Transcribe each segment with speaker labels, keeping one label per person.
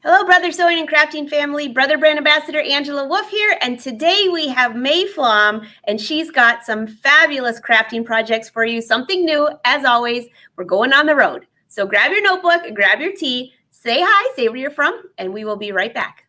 Speaker 1: Hello, Brother Sewing and Crafting family. Brother Brand Ambassador Angela Wolf here, and today we have May Flaum, and she's got some fabulous crafting projects for you. Something new, as always. We're going on the road. So grab your notebook, grab your tea, say hi, say where you're from, and we will be right back.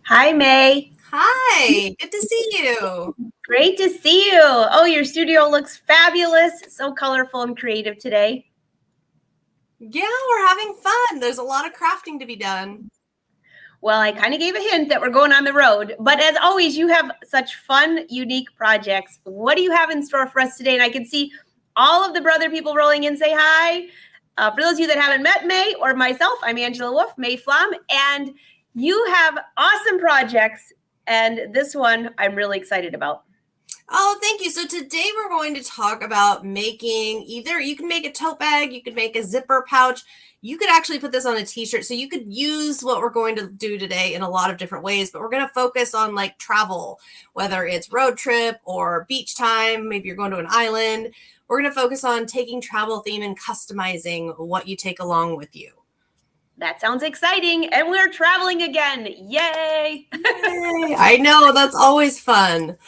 Speaker 1: Hi, May.
Speaker 2: Hi, good to see you.
Speaker 1: Great to see you. Oh, your studio looks fabulous. So colorful and creative today.
Speaker 2: Yeah, we're having fun. There's a lot of crafting to be done.
Speaker 1: Well, I kind of gave a hint that we're going on the road, but as always, you have such fun, unique projects. What do you have in store for us today? And I can see all of the brother people rolling in. Say hi. For those of you that haven't met May or myself, I'm Angela Wolf, May Flaum, and you have awesome projects. And this one I'm really excited about.
Speaker 2: Oh, thank you. So today we're going to talk about making you can make a tote bag, you could make a zipper pouch. You could actually put this on a t-shirt. So you could use what we're going to do today in a lot of different ways, but we're going to focus on like travel, whether it's road trip or beach time, maybe you're going to an island. We're going to focus on taking travel theme and customizing what you take along with you.
Speaker 1: That sounds exciting. And we're traveling again. Yay.
Speaker 2: Yay. I know, that's always fun.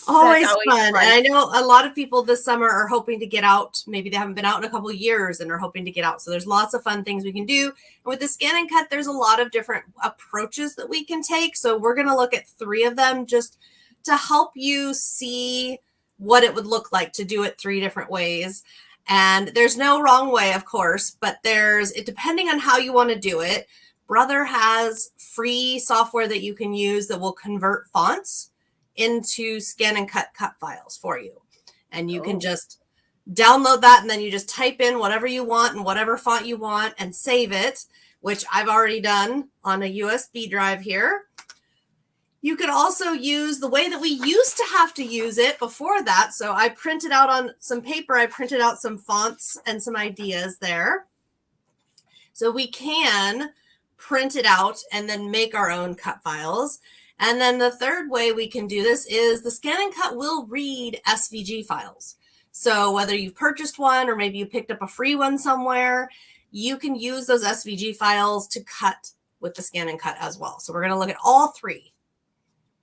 Speaker 2: Always fun. And I know a lot of people this summer are hoping to get out. Maybe they haven't been out in a couple of years and are hoping to get out. So there's lots of fun things we can do. And with the ScanNCut, there's a lot of different approaches that we can take. So we're going to look at 3 of them just to help you see what it would look like to do it 3 different ways. And there's no wrong way, of course, but depending on how you want to do it. Brother has free software that you can use that will convert fonts into ScanNCut cut files for you. And you can just download that, and then you just type in whatever you want and whatever font you want and save it, which I've already done on a USB drive here. You could also use the way that we used to have to use it before that. So I printed out on some paper, I printed out some fonts and some ideas there. So we can print it out and then make our own cut files. And then the third way we can do this is the ScanNCut will read SVG files. So whether you've purchased one or maybe you picked up a free one somewhere, you can use those SVG files to cut with the ScanNCut as well. So we're going to look at all 3.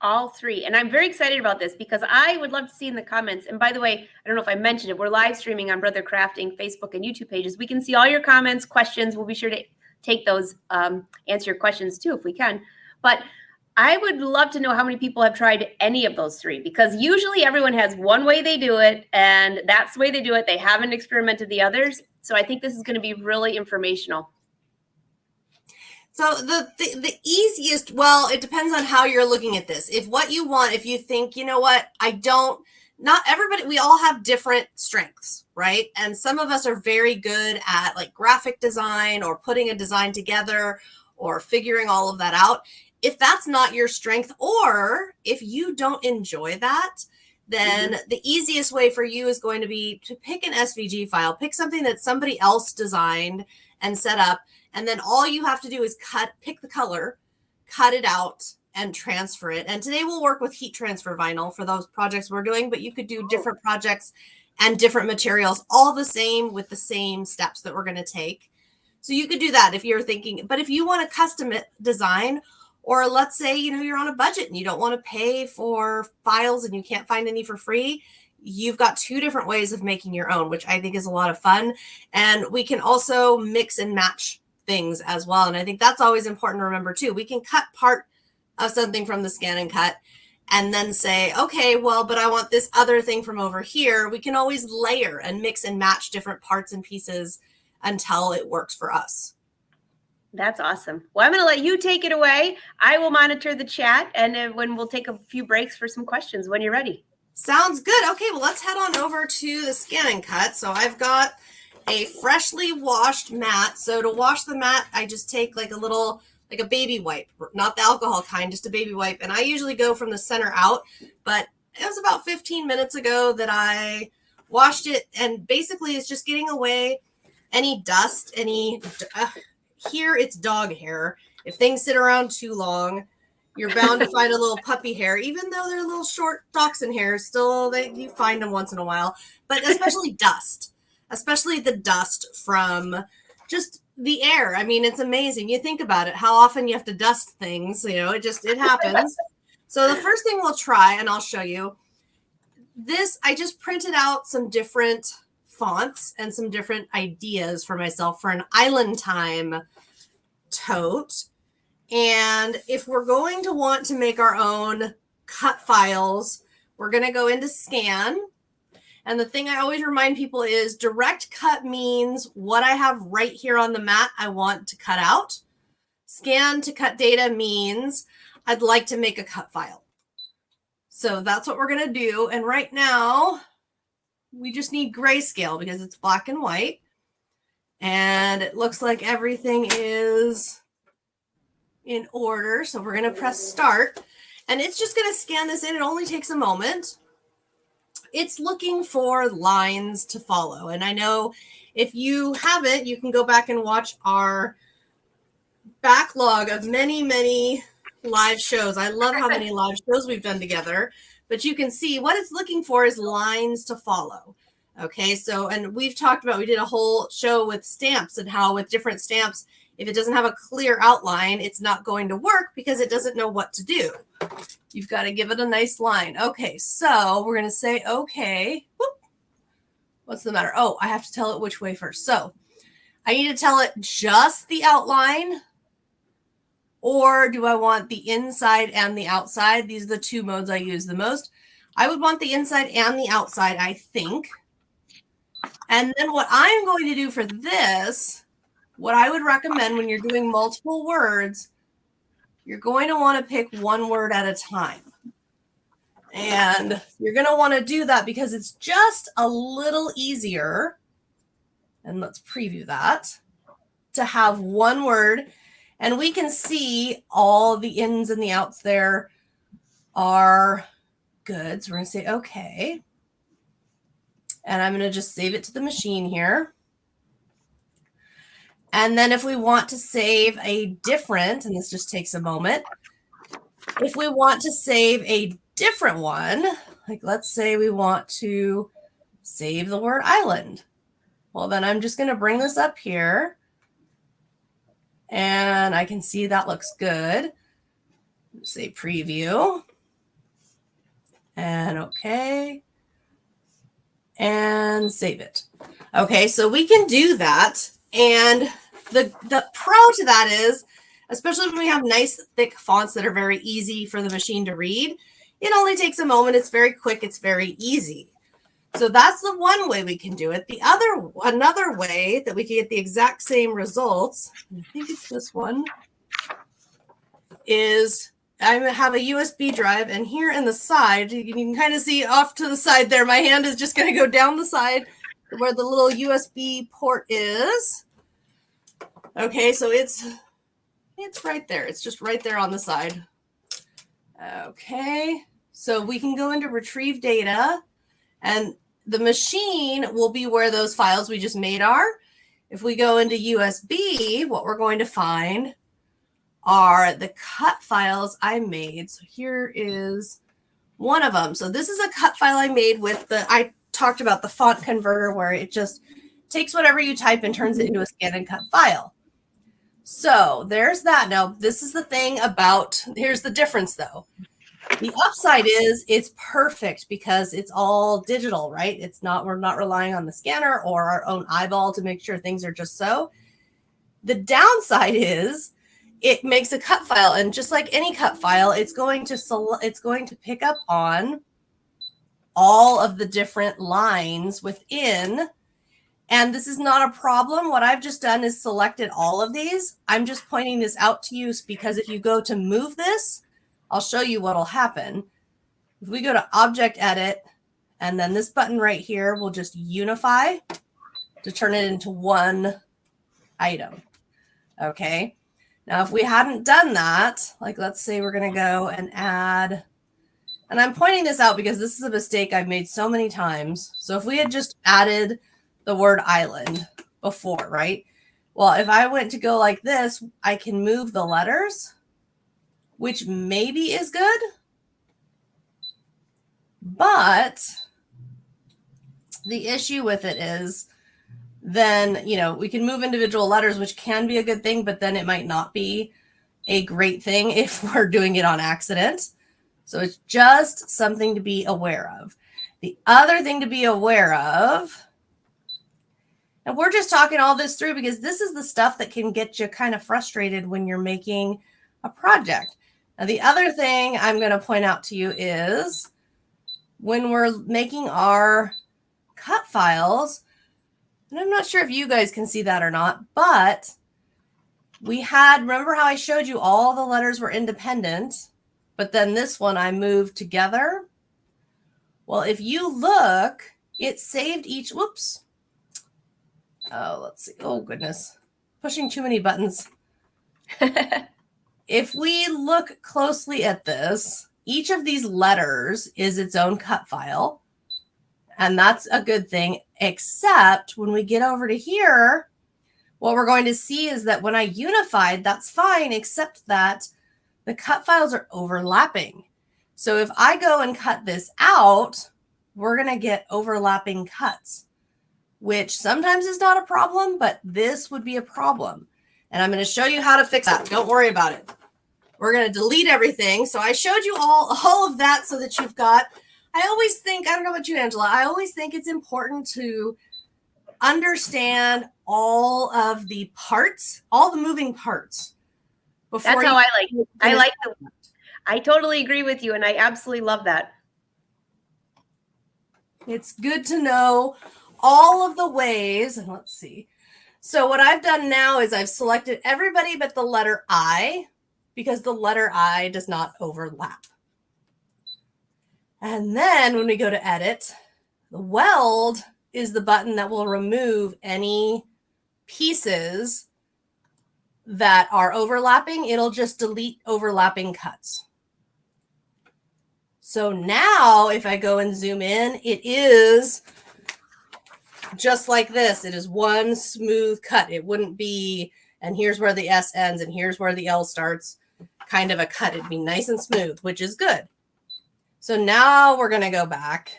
Speaker 1: All 3. And I'm very excited about this because I would love to see in the comments. And by the way, I don't know if I mentioned it, we're live streaming on Brother Crafting Facebook and YouTube pages. We can see all your comments, questions. We'll be sure to take those, answer your questions too if we can. But I would love to know how many people have tried any of those 3, because usually everyone has one way they do it, and that's the way they do it. They haven't experimented the others. So I think this is going to be really informational.
Speaker 2: So the easiest, well, it depends on how you're looking at this. If you think, you know what, not everybody, we all have different strengths, right? And some of us are very good at like graphic design or putting a design together or figuring all of that out. If that's not your strength, or if you don't enjoy that, then the easiest way for you is going to be to pick an SVG file, pick something that somebody else designed and set up. And then all you have to do is pick the color, cut it out, and transfer it. And today we'll work with heat transfer vinyl for those projects we're doing, but you could do different projects and different materials, all the same with the same steps that we're going to take. So you could do that if you're thinking, but if you want to custom design, or let's say, you're on a budget and you don't want to pay for files and you can't find any for free, you've got 2 different ways of making your own, which I think is a lot of fun. And we can also mix and match things as well. And I think that's always important to remember too. We can cut part of something from the ScanNCut and then say, okay, well, but I want this other thing from over here. We can always layer and mix and match different parts and pieces until it works for us.
Speaker 1: That's awesome. Well, I'm going to let you take it away. I will monitor the chat, and when we'll take a few breaks for some questions when you're ready.
Speaker 2: Sounds good. Okay, well, let's head on over to the ScanNCut. So I've got a freshly washed mat. So to wash the mat, I just take like a baby wipe, not the alcohol kind, just a baby wipe. And I usually go from the center out, but it was about 15 minutes ago that I washed it. And basically it's just getting away any dust, here it's dog hair. If things sit around too long, you're bound to find a little puppy hair, even though they're little short dachshund hairs. Still, you find them once in a while. But especially dust, especially the dust from just the air. I mean, it's amazing. You think about it, how often you have to dust things. It happens. So the first thing we'll try, and I'll show you this. I just printed out some different fonts and some different ideas for myself for an island time tote. And if we're going to want to make our own cut files, we're going to go into scan. And the thing I always remind people is direct cut means what I have right here on the mat I want to cut out. Scan to cut data means I'd like to make a cut file. So that's what we're going to do. And right now, we just need grayscale because it's black and white. And it looks like everything is in order. So we're going to press start. And it's just going to scan this in. It only takes a moment. It's looking for lines to follow. And I know if you haven't, you can go back and watch our backlog of many, many live shows. I love how many live shows we've done together. But you can see what it's looking for is lines to follow. Okay, so, and we did a whole show with stamps and how with different stamps, if it doesn't have a clear outline, it's not going to work because it doesn't know what to do. You've got to give it a nice line. Okay, so we're going to say, okay. Whoop. What's the matter? Oh, I have to tell it which way first. So I need to tell it just the outline, or do I want the inside and the outside? These are the two modes I use the most. I would want the inside and the outside, I think. And then what I'm going to do for this, what I would recommend when you're doing multiple words, you're going to want to pick one word at a time. And you're going to want to do that because it's just a little easier. And let's preview that, to have one word. And we can see all the ins and the outs there are good. So we're going to say, okay. And I'm going to just save it to the machine here. And then if we want to save a different, and this just takes a moment, if we want to save a different one, like let's say we want to save the word island. Well, then I'm just going to bring this up here. And I can see that looks good. Say preview. And okay. And save it. Okay, so we can do that. And the pro to that is, especially when we have nice thick fonts that are very easy for the machine to read, it only takes a moment. It's very quick. It's very easy. So that's the one way we can do it. Another way that we can get the exact same results, I think it's this one, is I have a USB drive, and here in the side, you can kind of see off to the side there, my hand is just going to go down the side where the little USB port is. Okay, so it's right there. It's just right there on the side. Okay, so we can go into retrieve data, and the machine will be where those files we just made are. If we go into USB, what we're going to find are the cut files I made. So here is one of them. So this is a cut file I made with I talked about the font converter, where it just takes whatever you type and turns it into a ScanNCut file. So there's that. Now, this is the thing about, here's the difference though. The upside is it's perfect because it's all digital, right? We're not relying on the scanner or our own eyeball to make sure things are just so. The downside is it makes a cut file, and just like any cut file, it's going to pick up on all of the different lines within, And this is not a problem. What I've just done is selected all of these. I'm just pointing this out to you because if you go to move this, I'll show you what'll happen. If we go to Object Edit, and then this button right here will just unify to turn it into one item. Okay. Now, if we hadn't done that, like let's say we're going to go and add, and I'm pointing this out because this is a mistake I've made so many times. So if we had just added the word island before, right? Well, if I went to go like this, I can move the letters, which maybe is good. But the issue with it is then, you know, we can move individual letters, which can be a good thing, but then it might not be a great thing if we're doing it on accident. So it's just something to be aware of. The other thing to be aware of, and we're just talking all this through because this is the stuff that can get you kind of frustrated when you're making a project. Now, the other thing I'm going to point out to you is when we're making our cut files, and I'm not sure if you guys can see that or not, but we had, remember how I showed you all the letters were independent, but then this one I moved together? Well, if you look, it saved each, whoops. Oh, let's see. Oh, goodness. Pushing too many buttons. If we look closely at this, each of these letters is its own cut file. And that's a good thing, except when we get over to here, what we're going to see is that when I unified, that's fine, except that the cut files are overlapping. So if I go and cut this out, we're going to get overlapping cuts, which sometimes is not a problem, but this would be a problem. And I'm going to show you how to fix that. Don't worry about it. We're going to delete everything. So I showed you all of that so that you've got, I always think, I don't know about you, Angela, I always think it's important to understand all of the parts, all the moving parts.
Speaker 1: That's how I like it. I totally agree with you, and I absolutely love that.
Speaker 2: It's good to know all of the ways, and let's see. So what I've done now is I've selected everybody but the letter I, because the letter I does not overlap. And then when we go to edit, the weld is the button that will remove any pieces that are overlapping. It'll just delete overlapping cuts. So now if I go and zoom in, it is just like this. It is one smooth cut. It wouldn't be, and here's where the S ends and here's where the L starts, kind of a cut. It'd be nice and smooth, which is good. So now we're going to go back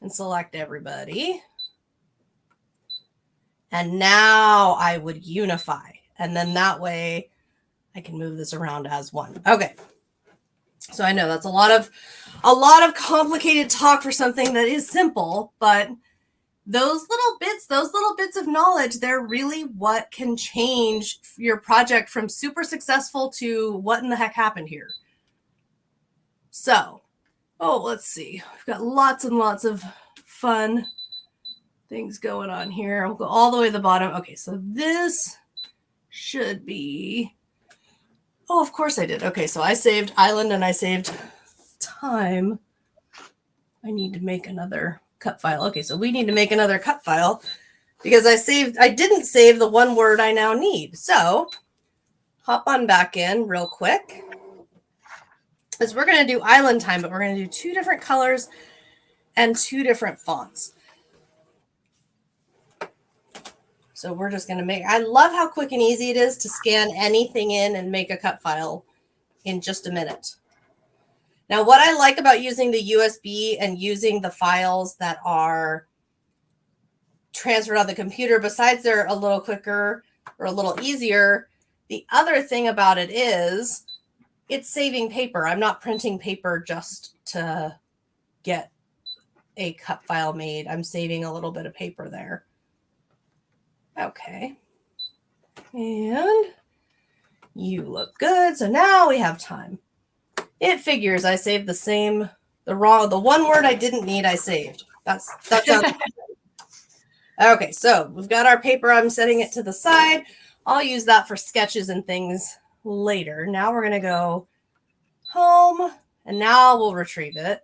Speaker 2: and select everybody. And now I would unify. And then that way I can move this around as one. Okay. So I know that's a lot of complicated talk for something that is simple, but those little bits of knowledge, they're really what can change your project from super successful to what in the heck happened here. So, let's see. We've got lots and lots of fun things going on here. We'll go all the way to the bottom. Okay, so this should be, oh, of course I did. Okay, so I saved island and I saved time. I need to make another cut file. Okay, so we need to make another cut file because I didn't save the one word I now need. So hop on back in real quick. Is we're going to do island time, but we're going to do 2 different colors and 2 different fonts. So we're just going to make, I love how quick and easy it is to scan anything in and make a cut file in just a minute. Now, what I like about using the USB and using the files that are transferred on the computer, besides they're a little quicker or a little easier, the other thing about it is it's saving paper. I'm not printing paper just to get a cut file made. I'm saving a little bit of paper there. Okay. And you look good. So now we have time. It figures I saved the one word I didn't need, I saved. That sounds Okay, so we've got our paper. I'm setting it to the side. I'll use that for sketches and things later. Now we're going to go home, and now we'll retrieve it.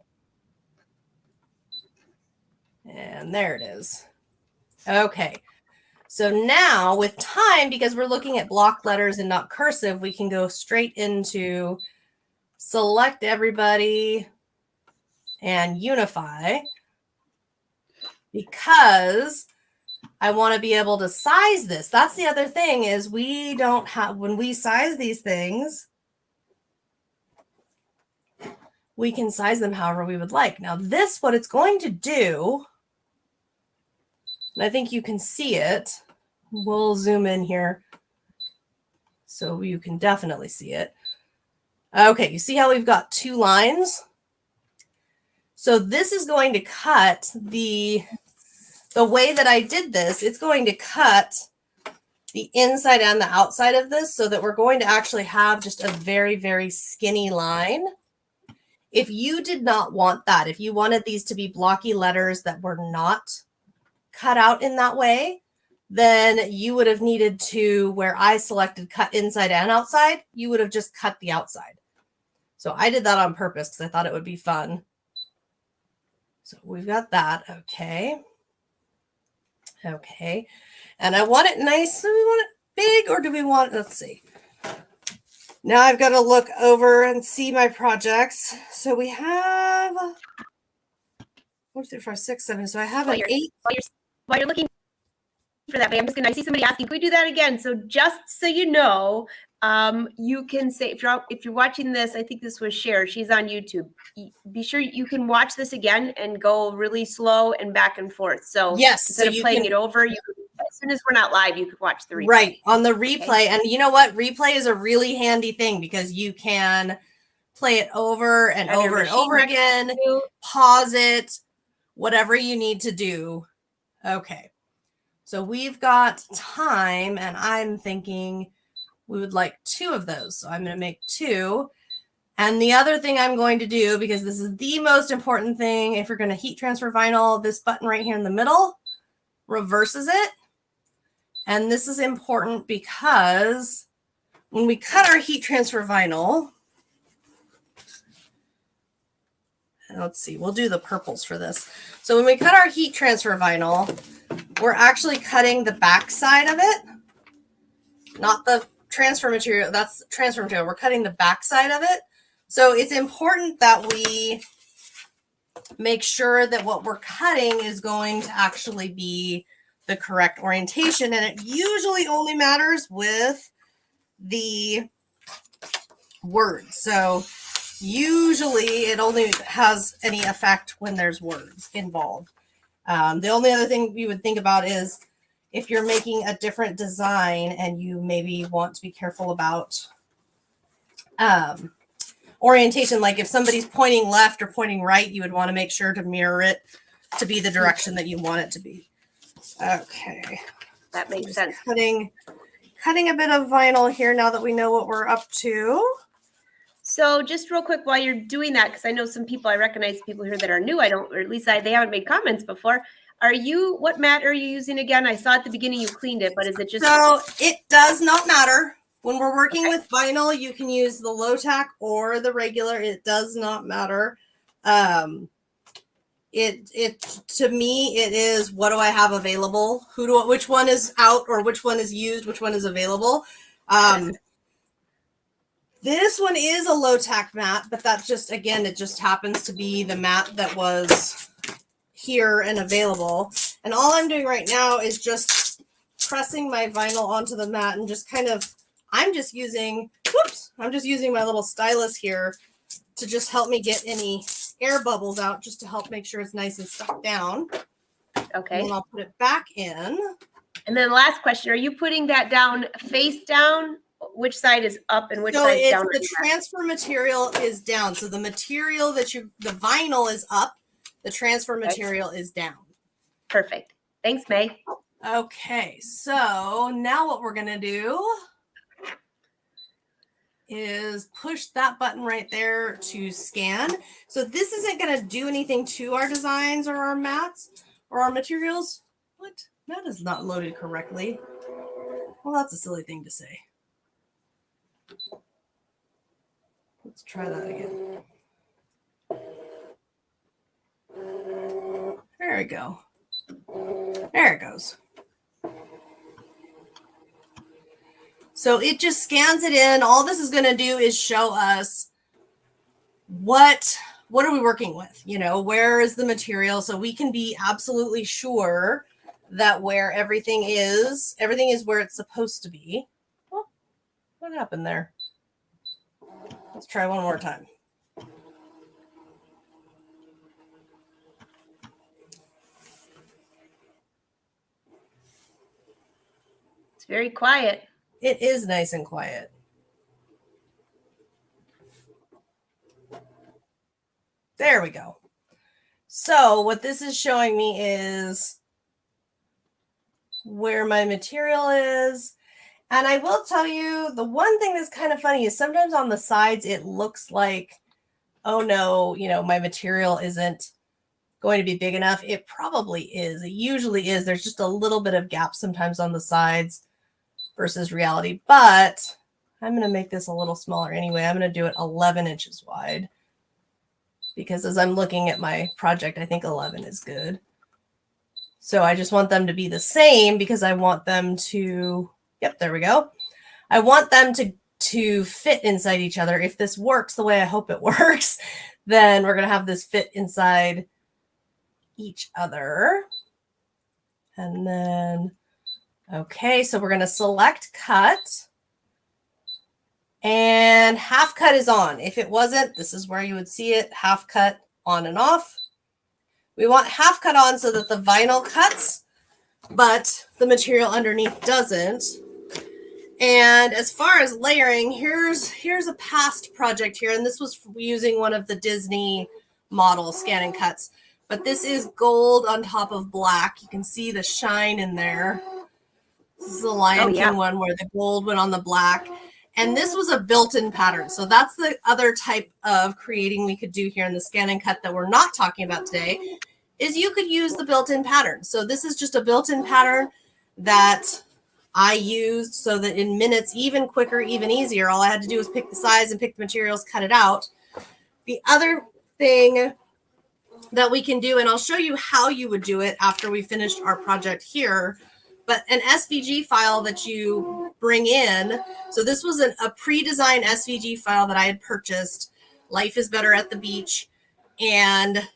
Speaker 2: And there it is. Okay. So now with time, because we're looking at block letters and not cursive, we can go straight into select everybody and unify, because I want to be able to size this. That's the other thing, is we don't have, when we size these things, we can size them however we would like. Now this, what it's going to do, and I think you can see it. We'll zoom in here so you can definitely see it. Okay, you see how we've got 2 lines? So this is going to cut the way that I did this, it's going to cut the inside and the outside of this, so that we're going to actually have just a very, very skinny line. If you did not want that, if you wanted these to be blocky letters that were not cut out in that way, then you would have needed to, where I selected cut inside and outside, you would have just cut the outside. So I did that on purpose because I thought it would be fun. So we've got that. Okay. Okay. And I want it nice. Do we want it big, or do we want, let's see. Now I've got to look over and see my projects. So we have 1, 2, 3, 4, 6, 7. So I have an 8.
Speaker 1: While you're looking for that, I'm just going to, I see somebody asking, can we do that again? So just so you know, you can say, if you're watching this, I think this was Cher, she's on YouTube. Be sure you can watch this again and go really slow and back and forth. So
Speaker 2: yes,
Speaker 1: instead of playing it over, you could, as soon as we're not live, you could watch the replay.
Speaker 2: Right, on the replay. Okay. And you know what? Replay is a really handy thing, because you can play it over and over and over again, pause it, whatever you need to do. Okay. So we've got time, and I'm thinking we would like 2 of those. So I'm going to make 2. And the other thing I'm going to do, because this is the most important thing, if you're going to heat transfer vinyl, this button right here in the middle reverses it. And this is important because when we cut our heat transfer vinyl, let's see, we'll do the purples for this. So when we cut our heat transfer vinyl, we're actually cutting the back side of it, not the transfer material. That's transfer material. We're cutting the back side of it. So it's important that we make sure that what we're cutting is going to actually be the correct orientation. And it usually only matters with the words. So usually it only has any effect when there's words involved. The only other thing you would think about is if you're making a different design and you maybe want to be careful about orientation, like if somebody's pointing left or pointing right, you would want to make sure to mirror it to be the direction that you want it to be. Okay.
Speaker 1: That makes sense.
Speaker 2: Cutting a bit of vinyl here now that we know what we're up to.
Speaker 1: So just real quick while you're doing that, because I know some people, I recognize people here that are new. I don't, or at least they haven't made comments before. What mat are you using again? I saw at the beginning you cleaned it, but is it just?
Speaker 2: So it does not matter. When we're working with vinyl, you can use the low tack or the regular. It does not matter. To me, it is, what do I have available? Which one is out, or which one is used? Which one is available? This one is a low tack mat, but that just, again, it just happens to be the mat that was here and available. And all I'm doing right now is just pressing my vinyl onto the mat and just kind of, I'm just using my little stylus here to just help me get any air bubbles out, just to help make sure it's nice and stuck down.
Speaker 1: Okay.
Speaker 2: And then I'll put it back in.
Speaker 1: And then last question, are you putting that down face down? Which side is up and which side is down?
Speaker 2: The transfer material is down. So the material the vinyl is up, the transfer material is down.
Speaker 1: Perfect. Thanks, May.
Speaker 2: Okay, so now what we're going to do is push that button right there to scan. So this isn't going to do anything to our designs or our mats or our materials. What? That is not loaded correctly. Well, that's a silly thing to say. Let's try that again. There we go. There it goes. So it just scans it in. All this is going to do is show us what are we working with? You know, where is the material? So we can be absolutely sure that where everything is where it's supposed to be. Oh, what happened there? Let's try one more time.
Speaker 1: It's very quiet.
Speaker 2: It is nice and quiet. There we go. So what this is showing me is where my material is. And I will tell you, the one thing that's kind of funny is sometimes on the sides, it looks like, oh no, you know, my material isn't going to be big enough. It probably is. It usually is. There's just a little bit of gap sometimes on the sides versus reality. But I'm going to make this a little smaller anyway. I'm going to do it 11 inches wide. Because as I'm looking at my project, I think 11 is good. So I just want them to be the same because I want them to, yep, there we go. I want them to fit inside each other. If this works the way I hope it works, then we're going to have this fit inside each other. And then, okay, so we're going to select cut. And half cut is on. If it wasn't, this is where you would see it, half cut on and off. We want half cut on so that the vinyl cuts, but the material underneath doesn't. And as far as layering, here's a past project here, and this was using one of the Disney model ScanNCuts. But this is gold on top of black. You can see the shine in there. This is the Lion King one where the gold went on the black. And this was a built-in pattern. So that's the other type of creating we could do here in the ScanNCut that we're not talking about today, is you could use the built-in pattern. So this is just a built-in pattern that I used so that in minutes, even quicker, even easier, all I had to do was pick the size and pick the materials, cut it out. The other thing that we can do, and I'll show you how you would do it after we finished our project here, but an SVG file that you bring in. So this was a pre-designed SVG file that I had purchased. Life is Better at the Beach. And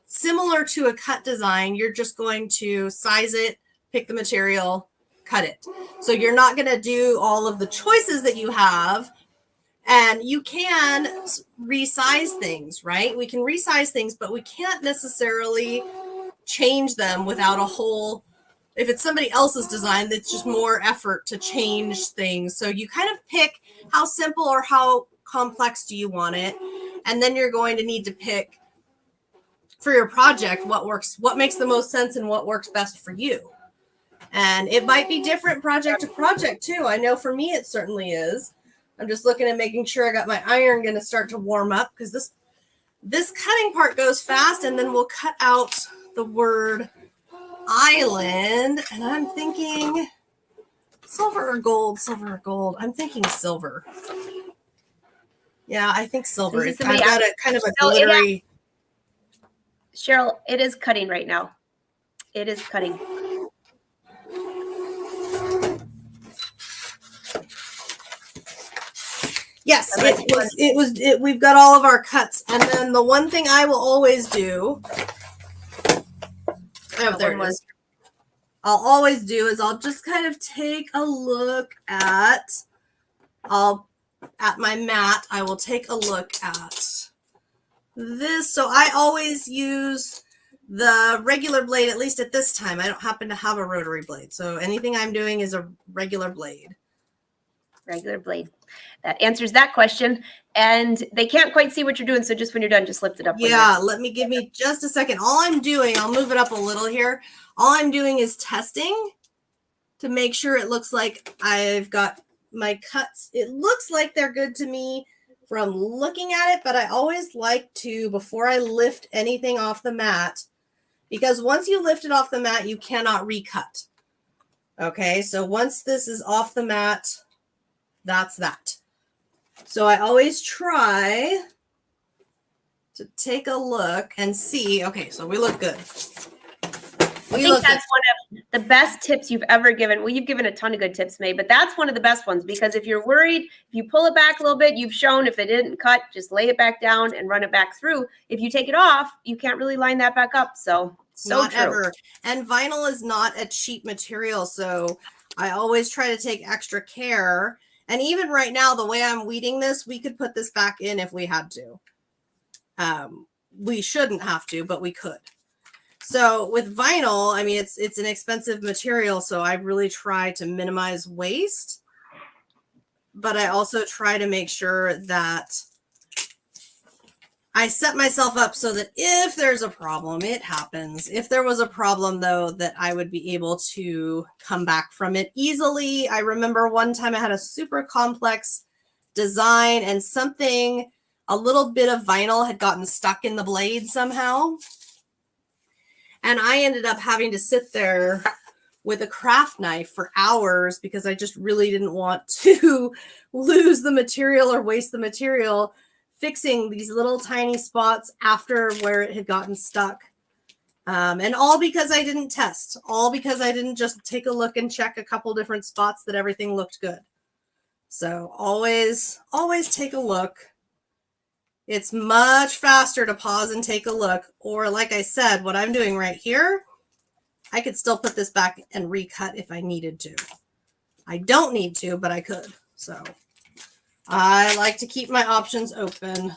Speaker 2: similar to a cut design, you're just going to size it, pick the material, cut it. So you're not going to do all of the choices that you have. And you can resize things, right? We can resize things, but we can't necessarily change them without a whole. If it's somebody else's design, that's just more effort to change things. So you kind of pick how simple or how complex do you want it. And then you're going to need to pick for your project what makes the most sense and what works best for you. And it might be different project to project too. I know for me, it certainly is. I'm just looking at making sure I got my iron going to start to warm up because this cutting part goes fast, and then we'll cut out the word island, and I'm thinking silver or gold. I'm thinking silver. Yeah, I think silver. I've got a kind of a glittery.
Speaker 1: Cheryl, it is cutting right now. It is cutting.
Speaker 2: Yes, we've got all of our cuts. And then the one thing I will always do. Oh, there it is. I'll always do is I'll just kind of take a look at my mat. I will take a look at this. So I always use the regular blade, at least at this time. I don't happen to have a rotary blade. So anything I'm doing is a regular blade.
Speaker 1: Regular blade. That answers that question. And they can't quite see what you're doing. So just when you're done, just lift it up.
Speaker 2: Yeah, give me just a second. All I'm doing, I'll move it up a little here. All I'm doing is testing to make sure it looks like I've got my cuts. It looks like they're good to me from looking at it, but I always like to, before I lift anything off the mat, because once you lift it off the mat, you cannot recut. Okay, so once this is off the mat, that's that. So I always try to take a look and see. Okay, so we look good.
Speaker 1: I think that's one of the best tips you've ever given. Well, you've given a ton of good tips, May, but that's one of the best ones, because if you're worried, if you pull it back a little bit, you've shown if it didn't cut, just lay it back down and run it back through. If you take it off, you can't really line that back up. So
Speaker 2: not
Speaker 1: true.
Speaker 2: Ever. And vinyl is not a cheap material, so I always try to take extra care. And even right now, the way I'm weeding this, we could put this back in if we had to. We shouldn't have to, but we could. So with vinyl, I mean, it's an expensive material, so I really try to minimize waste. But I also try to make sure that I set myself up so that if there's a problem, it happens. If there was a problem, though, that I would be able to come back from it easily. I remember one time I had a super complex design and something, a little bit of vinyl had gotten stuck in the blade somehow. And I ended up having to sit there with a craft knife for hours because I just really didn't want to lose the material or waste the material fixing these little tiny spots after where it had gotten stuck. And all because I didn't test, all because I didn't just take a look and check a couple different spots that everything looked good. So always take a look. It's much faster to pause and take a look. Or like I said, what I'm doing right here, I could still put this back and recut if I needed to. I don't need to, but I could. So I like to keep my options open,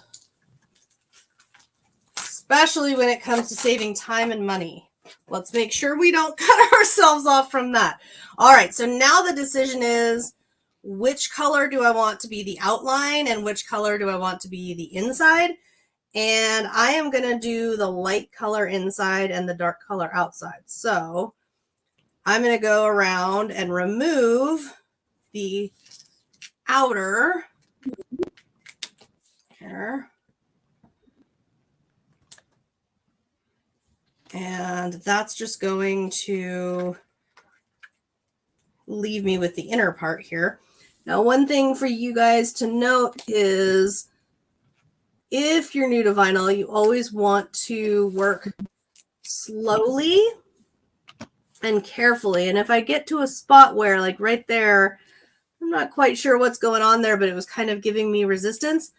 Speaker 2: especially when it comes to saving time and money. Let's make sure we don't cut ourselves off from that. All right, so now the decision is, which color do I want to be the outline and which color do I want to be the inside? And I am going to do the light color inside and the dark color outside. So I'm going to go around and remove the outer here. And that's just going to leave me with the inner part here. Now, one thing for you guys to note is if you're new to vinyl, you always want to work slowly and carefully. And if I get to a spot where, like right there, I'm not quite sure what's going on there, but it was kind of giving me resistance,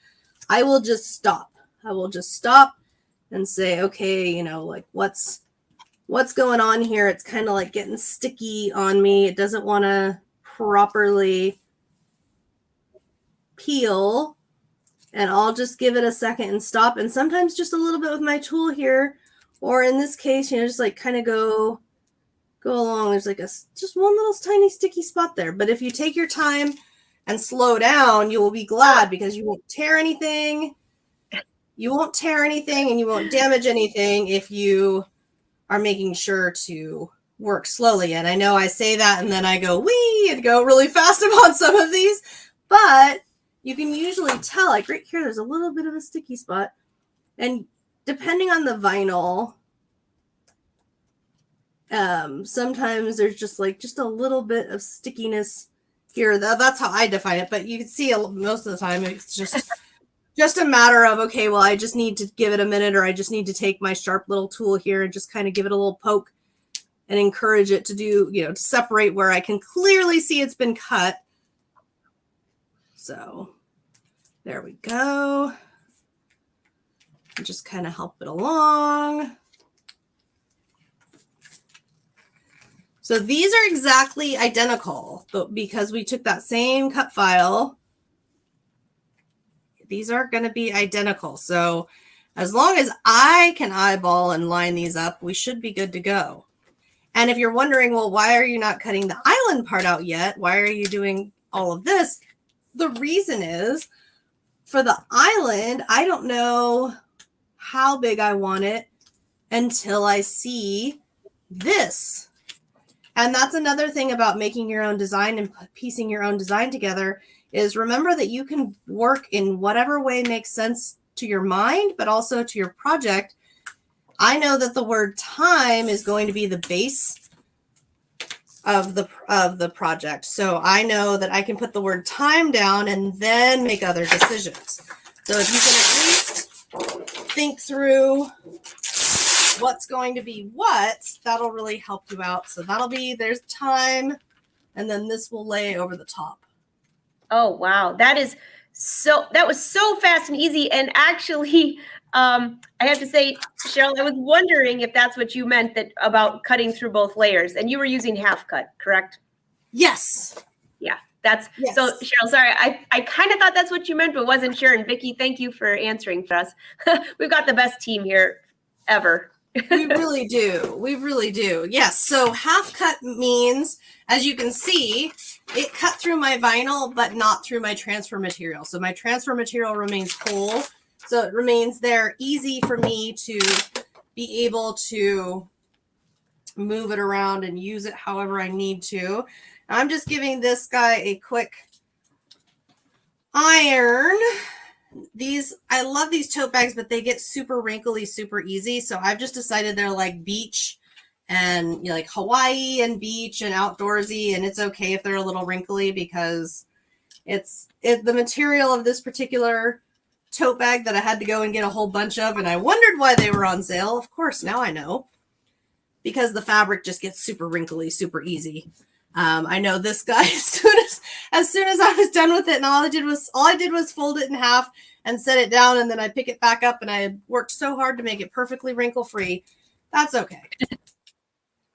Speaker 2: I will just stop. I will just stop and say, okay, you know, like what's going on here? It's kind of like getting sticky on me. It doesn't want to properly peel, and I'll just give it a second and stop. And sometimes just a little bit with my tool here, or in this case, you know, just like kind of go along. There's like just one little tiny sticky spot there. But if you take your time and slow down, you will be glad, because you won't tear anything. You won't tear anything and you won't damage anything if you are making sure to work slowly. And I know I say that and then I go wee and go really fast on some of these, but you can usually tell, like right here, there's a little bit of a sticky spot. And depending on the vinyl, sometimes there's just a little bit of stickiness here. That's how I define it. But you can see most of the time it's just a matter of, okay, well, I just need to give it a minute, or I just need to take my sharp little tool here and just kind of give it a little poke and encourage it to do, you know, to separate where I can clearly see it's been cut. So there we go. And just kind of help it along. So these are exactly identical, but because we took that same cut file, these are going to be identical. So as long as I can eyeball and line these up, we should be good to go. And if you're wondering, well, why are you not cutting the island part out yet? Why are you doing all of this? The reason is, for the island, I don't know how big I want it until I see this. And that's another thing about making your own design and piecing your own design together, is remember that you can work in whatever way makes sense to your mind, but also to your project. I know that the word time is going to be the base of the project. So I know that I can put the word time down and then make other decisions. So if you can at least think through what's going to be what, that'll really help you out. So that'll be, there's time, and then this will lay over the top.
Speaker 1: Oh, wow. That was so fast and easy. And actually, I have to say, Cheryl, I was wondering if that's what you meant about cutting through both layers. And you were using half cut, correct?
Speaker 2: Yes.
Speaker 1: Yeah,
Speaker 2: yes.
Speaker 1: So Cheryl, sorry, I kind of thought that's what you meant, but wasn't sure. And Vicki, thank you for answering for us. We've got the best team here ever.
Speaker 2: We really do. We really do. Yes. So half cut means, as you can see, it cut through my vinyl, but not through my transfer material. So my transfer material remains whole. So it remains there, easy for me to be able to move it around and use it however I need to. I'm just giving this guy a quick iron. I love these tote bags, but they get super wrinkly, super easy. So I've just decided they're like beach and like Hawaii and beach and outdoorsy. And it's okay if they're a little wrinkly because it's the material of this particular tote bag that I had to go and get a whole bunch of. And I wondered why they were on sale. Of course, now I know. Because the fabric just gets super wrinkly, super easy. I know this guy, as soon as I was done with it, and all I did was fold it in half and set it down, and then I pick it back up, and I had worked so hard to make it perfectly wrinkle free. That's okay.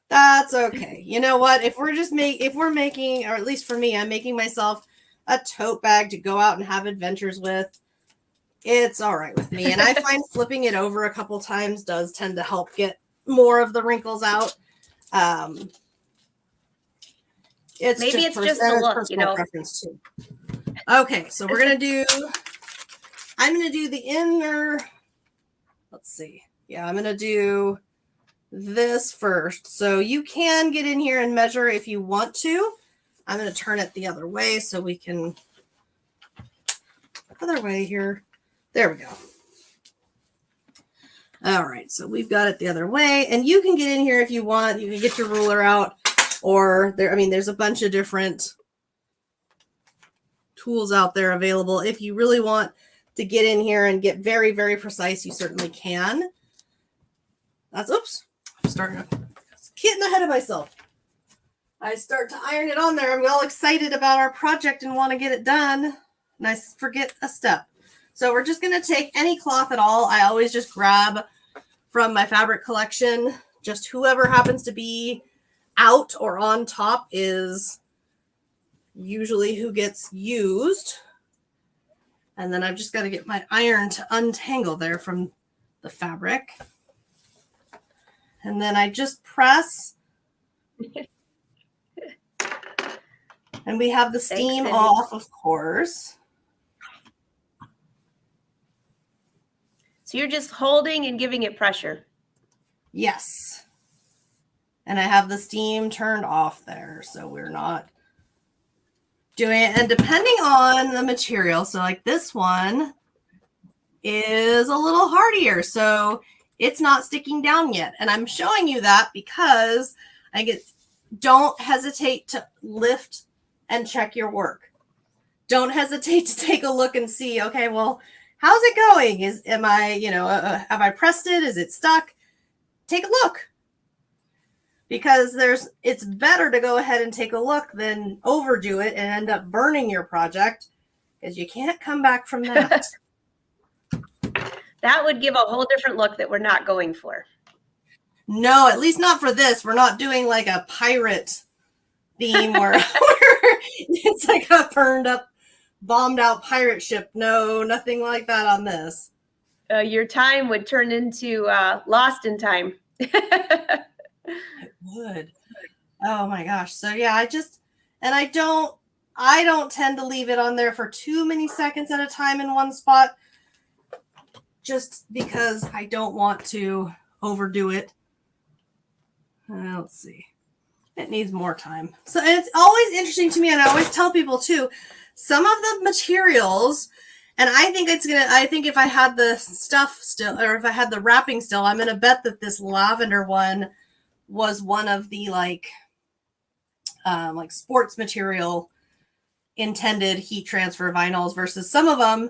Speaker 2: That's okay. You know what? If we're making, or at least for me, I'm making myself a tote bag to go out and have adventures with. It's all right with me. And I find flipping it over a couple times does tend to help get more of the wrinkles out. Maybe it's just a look, you know. Preference too. Okay, so I'm gonna do the inner. Let's see. Yeah, I'm gonna do this first. So you can get in here and measure if you want to. I'm gonna turn it the other way so we can. Other way here. There we go. All right, so we've got it the other way, and you can get in here if you want. You can get your ruler out, or there's a bunch of different tools out there available. If you really want to get in here and get very, very precise, you certainly can. Oops, I'm getting ahead of myself. I start to iron it on there. I'm all excited about our project and want to get it done, and I forget a step. So we're just going to take any cloth at all. I always just grab from my fabric collection, just whoever happens to be out or on top is usually who gets used. And then I've just got to get my iron to untangle there from the fabric. And then I just press. And we have the steam off, of course.
Speaker 1: So you're just holding and giving it pressure.
Speaker 2: Yes. And I have the steam turned off there, so we're not doing it. And depending on the material, so like this one is a little hardier, so it's not sticking down yet. And I'm showing you that because don't hesitate to lift and check your work. Don't hesitate to take a look and see, okay, well, how's it going? Have I pressed it? Is it stuck? Take a look. Because it's better to go ahead and take a look than overdo it and end up burning your project, because you can't come back from that.
Speaker 1: That would give a whole different look that we're not going for.
Speaker 2: No, at least not for this. We're not doing like a pirate theme where it's like a burned up, bombed out pirate ship. No, nothing like that on this.
Speaker 1: Your time would turn into Lost in Time.
Speaker 2: It would. Oh my gosh. So yeah, I don't tend to leave it on there for too many seconds at a time in one spot, just because I don't want to overdo it. Let's see. It needs more time. So it's always interesting to me, and I always tell people too, some of the materials And I think I think if I had the stuff still, or if I had the wrapping still, I'm going to bet that this lavender one was one of the like sports material intended heat transfer vinyls versus some of them,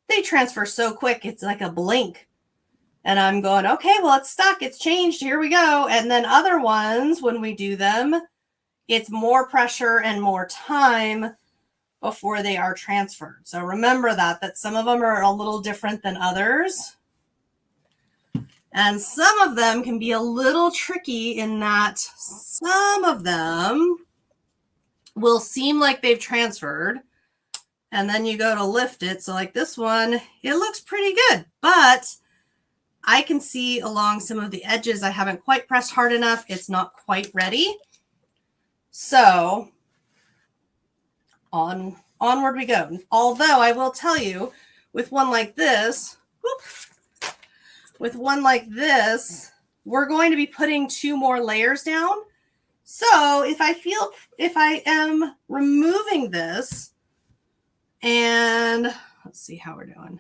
Speaker 2: they transfer so quick. It's like a blink. And I'm going, okay, well, it's stuck. It's changed. Here we go. And then other ones, when we do them, it's more pressure and more time before they are transferred. So remember that some of them are a little different than others. And some of them can be a little tricky in that some of them will seem like they've transferred. And then you go to lift it. So like this one, it looks pretty good, but I can see along some of the edges, I haven't quite pressed hard enough. It's not quite ready. So onward we go. Although I will tell you, with one like this, we're going to be putting 2 more layers down. So if I am removing this, and let's see how we're doing.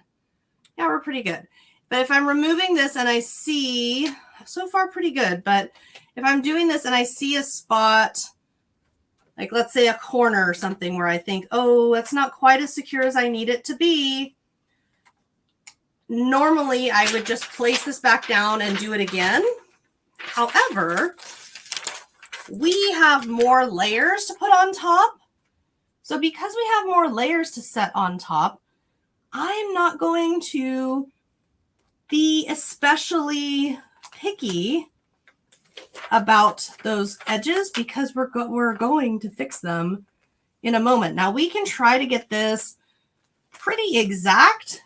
Speaker 2: Yeah, we're pretty good. But if I'm removing this and I see, so far pretty good, but if I'm doing this and I see a spot, like let's say a corner or something where I think, oh, it's not quite as secure as I need it to be, normally I would just place this back down and do it again. However, we have more layers to put on top. So because we have more layers to set on top, I'm not going to be especially picky about those edges because we're going to fix them in a moment. Now we can try to get this pretty exact,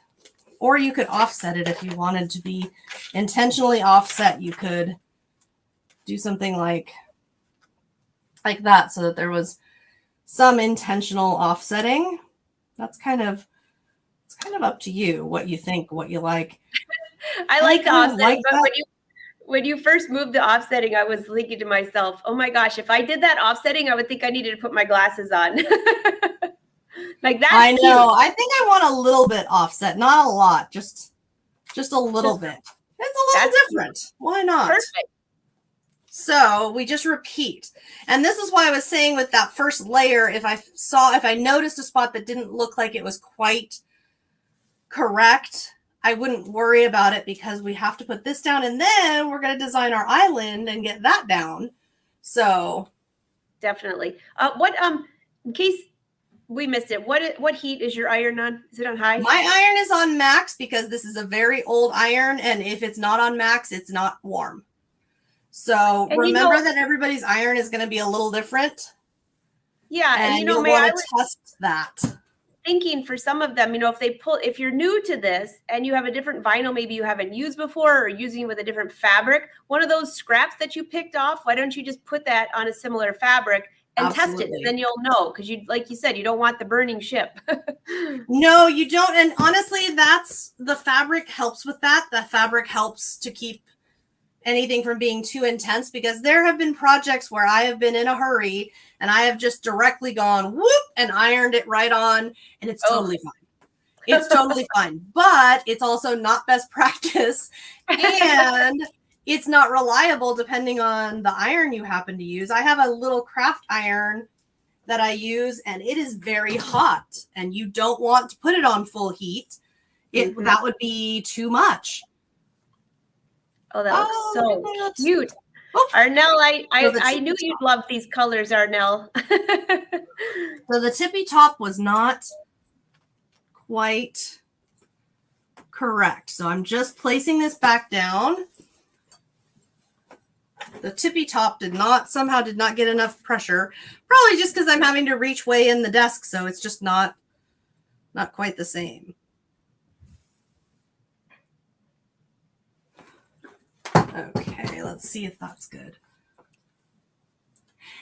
Speaker 2: or you could offset it if you wanted to be intentionally offset. You could do something like that so that there was some intentional offsetting. It's kind of up to you what you think, what you like.
Speaker 1: I like the offsetting, but when you first moved the offsetting, I was thinking to myself, oh my gosh, if I did that offsetting, I would think I needed to put my glasses on. Like that. I know.
Speaker 2: Cute. I think I want a little bit offset, not a lot, just a little bit. It's a little different. Cute. Why not?
Speaker 1: Perfect.
Speaker 2: So we just repeat. And this is why I was saying with that first layer, if I noticed a spot that didn't look like it was quite correct, I wouldn't worry about it because we have to put this down and then we're going to design our island and get that down. So
Speaker 1: definitely. In case we missed it, what heat is your iron on? Is it on high?
Speaker 2: My iron is on max because this is a very old iron, and if it's not on max, it's not warm. So remember that everybody's iron is going to be a little different.
Speaker 1: Yeah,
Speaker 2: and you'll want to test that.
Speaker 1: Thinking for some of them, if you're new to this and you have a different vinyl maybe you haven't used before, or using it with a different fabric, one of those scraps that you picked off, why don't you just put that on a similar fabric and test it? Then you'll know, because like you said, you don't want the burning ship.
Speaker 2: No, you don't. And honestly, the fabric helps with that. The fabric helps to keep anything from being too intense, because there have been projects where I have been in a hurry and I have just directly gone whoop and ironed it right on, and it's totally fine. It's totally fine, but it's also not best practice, and it's not reliable depending on the iron you happen to use. I have a little craft iron that I use, and it is very hot, and you don't want to put it on full heat. That would be too much.
Speaker 1: Oh, that looks so cute. Oops. Arnell, I knew you'd love these colors, Arnell.
Speaker 2: So the tippy top was not quite correct. So I'm just placing this back down. The tippy top somehow did not get enough pressure. Probably just because I'm having to reach way in the desk. So it's just not quite the same. Okay, let's see if that's good.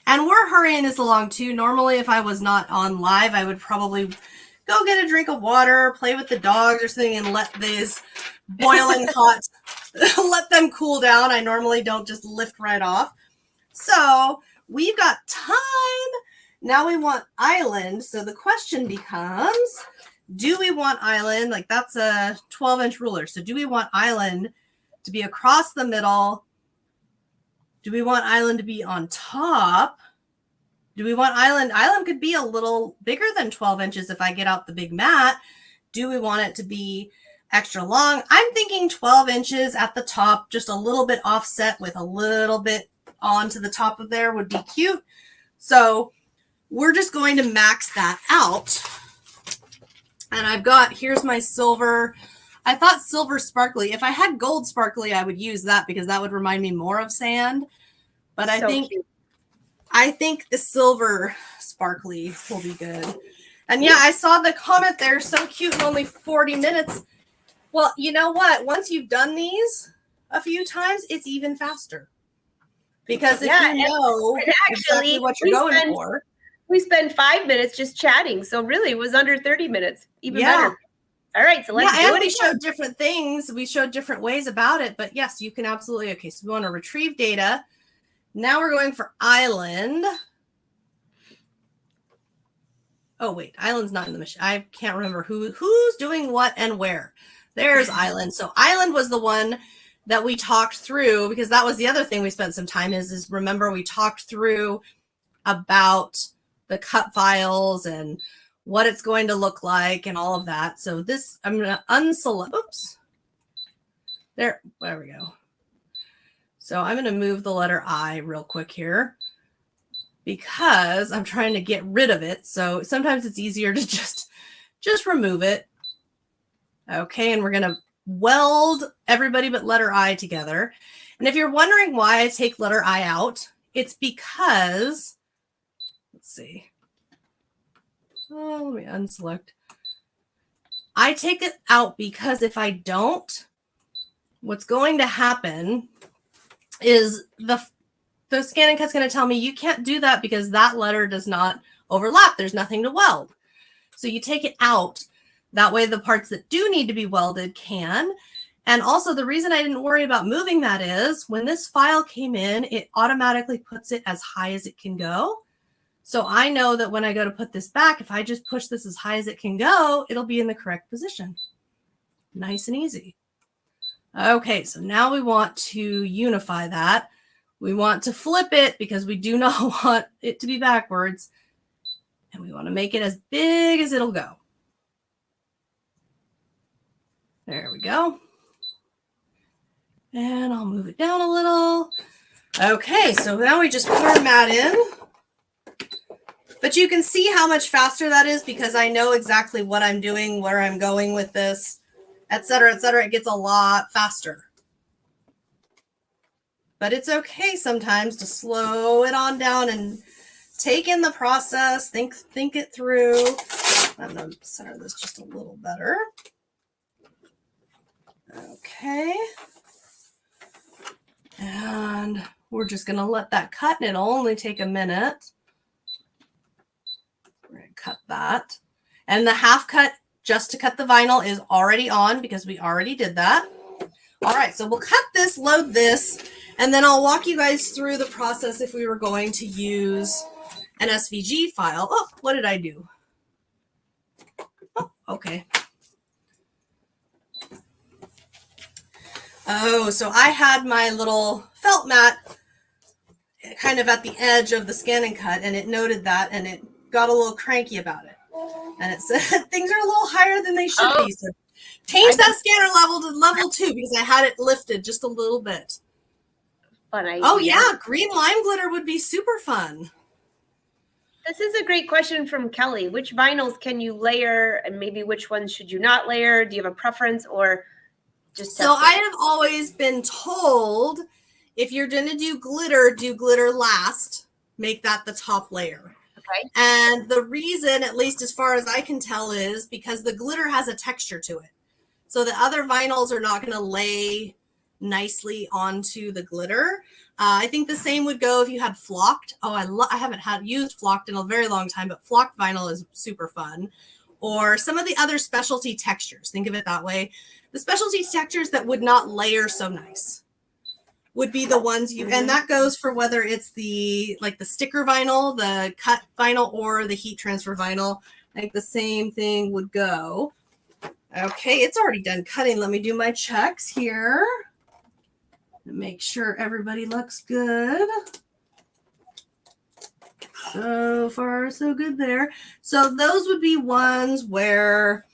Speaker 2: And we're hurrying this along too. Normally, if I was not on live, I would probably go get a drink of water, play with the dogs or something, and let these boiling hot, let them cool down. I normally don't just lift right off. So we've got time. Now we want island. So the question becomes, do we want island, like that's a 12-inch ruler. So do we want island to be across the middle? Do we want island to be on top? Do we want island? Island could be a little bigger than 12 inches if I get out the big mat. Do we want it to be extra long? I'm thinking 12 inches at the top, just a little bit offset with a little bit onto the top of there would be cute. So we're just going to max that out. And I've got, here's my silver. I thought silver sparkly. If I had gold sparkly, I would use that because that would remind me more of sand. But I think the silver sparkly will be good. And yeah, I saw the comment there, so cute in only 40 minutes. Well, you know what? Once you've done these a few times, it's even faster. Because if you know exactly what you're going for.
Speaker 1: We spend 5 minutes just chatting. So really it was under 30 minutes, even better. All right, so let's do it.
Speaker 2: We showed different things. We showed different ways about it. But yes, you can absolutely. Okay, so we want to retrieve data. Now we're going for island. Oh, wait, island's not in the machine. I can't remember who's doing what and where. There's island. So island was the one that we talked through because that was the other thing we spent some time is remember we talked through about the cut files and what it's going to look like and all of that. So this, I'm going to unselect, oops. There we go. So I'm going to move the letter I real quick here because I'm trying to get rid of it. So sometimes it's easier to just remove it. Okay, and we're going to weld everybody but letter I together. And if you're wondering why I take letter I out, it's because, let's see. Oh, let me unselect. I take it out because if I don't, what's going to happen is the ScanNCut's going to tell me you can't do that because that letter does not overlap. There's nothing to weld. So you take it out. That way the parts that do need to be welded can. And also the reason I didn't worry about moving that is when this file came in, it automatically puts it as high as it can go. So I know that when I go to put this back, if I just push this as high as it can go, it'll be in the correct position. Nice and easy. Okay, so now we want to unify that. We want to flip it because we do not want it to be backwards. And we want to make it as big as it'll go. There we go. And I'll move it down a little. Okay, so now we just put our mat in. But you can see how much faster that is because I know exactly what I'm doing, where I'm going with this, et cetera, et cetera. It gets a lot faster. But it's okay sometimes to slow it on down and take in the process, think it through. I'm going to center this just a little better. Okay. And we're just going to let that cut, and it'll only take a minute. We're going to cut that. And the half cut just to cut the vinyl is already on because we already did that. All right, so we'll cut this, load this, and then I'll walk you guys through the process if we were going to use an SVG file. Oh, what did I do? Oh, okay. Oh, so I had my little felt mat kind of at the edge of the ScanNCut, and it noted that, and it got a little cranky about it. And it said things are a little higher than they should be. So change that scanner level to level 2 because I had it lifted just a little bit. Oh, yeah, green lime glitter would be super fun.
Speaker 1: This is a great question from Kelly. Which vinyls can you layer, and maybe which ones should you not layer? Do you have a preference, or just
Speaker 2: so I have always been told if you're going to do glitter last, make that the top layer.
Speaker 1: Okay.
Speaker 2: And the reason, at least as far as I can tell, is because the glitter has a texture to it. So the other vinyls are not going to lay nicely onto the glitter. I think the same would go if you had flocked. Oh, I haven't used flocked in a very long time, but flocked vinyl is super fun. Or some of the other specialty textures. Think of it that way. The specialty textures that would not layer so nice would be the ones and that goes for whether it's the sticker vinyl, the cut vinyl, or the heat transfer vinyl. like the same thing would go. Okay, it's already done cutting. Let me do my checks here. Make sure everybody looks good. So far, so good there. So those would be ones where,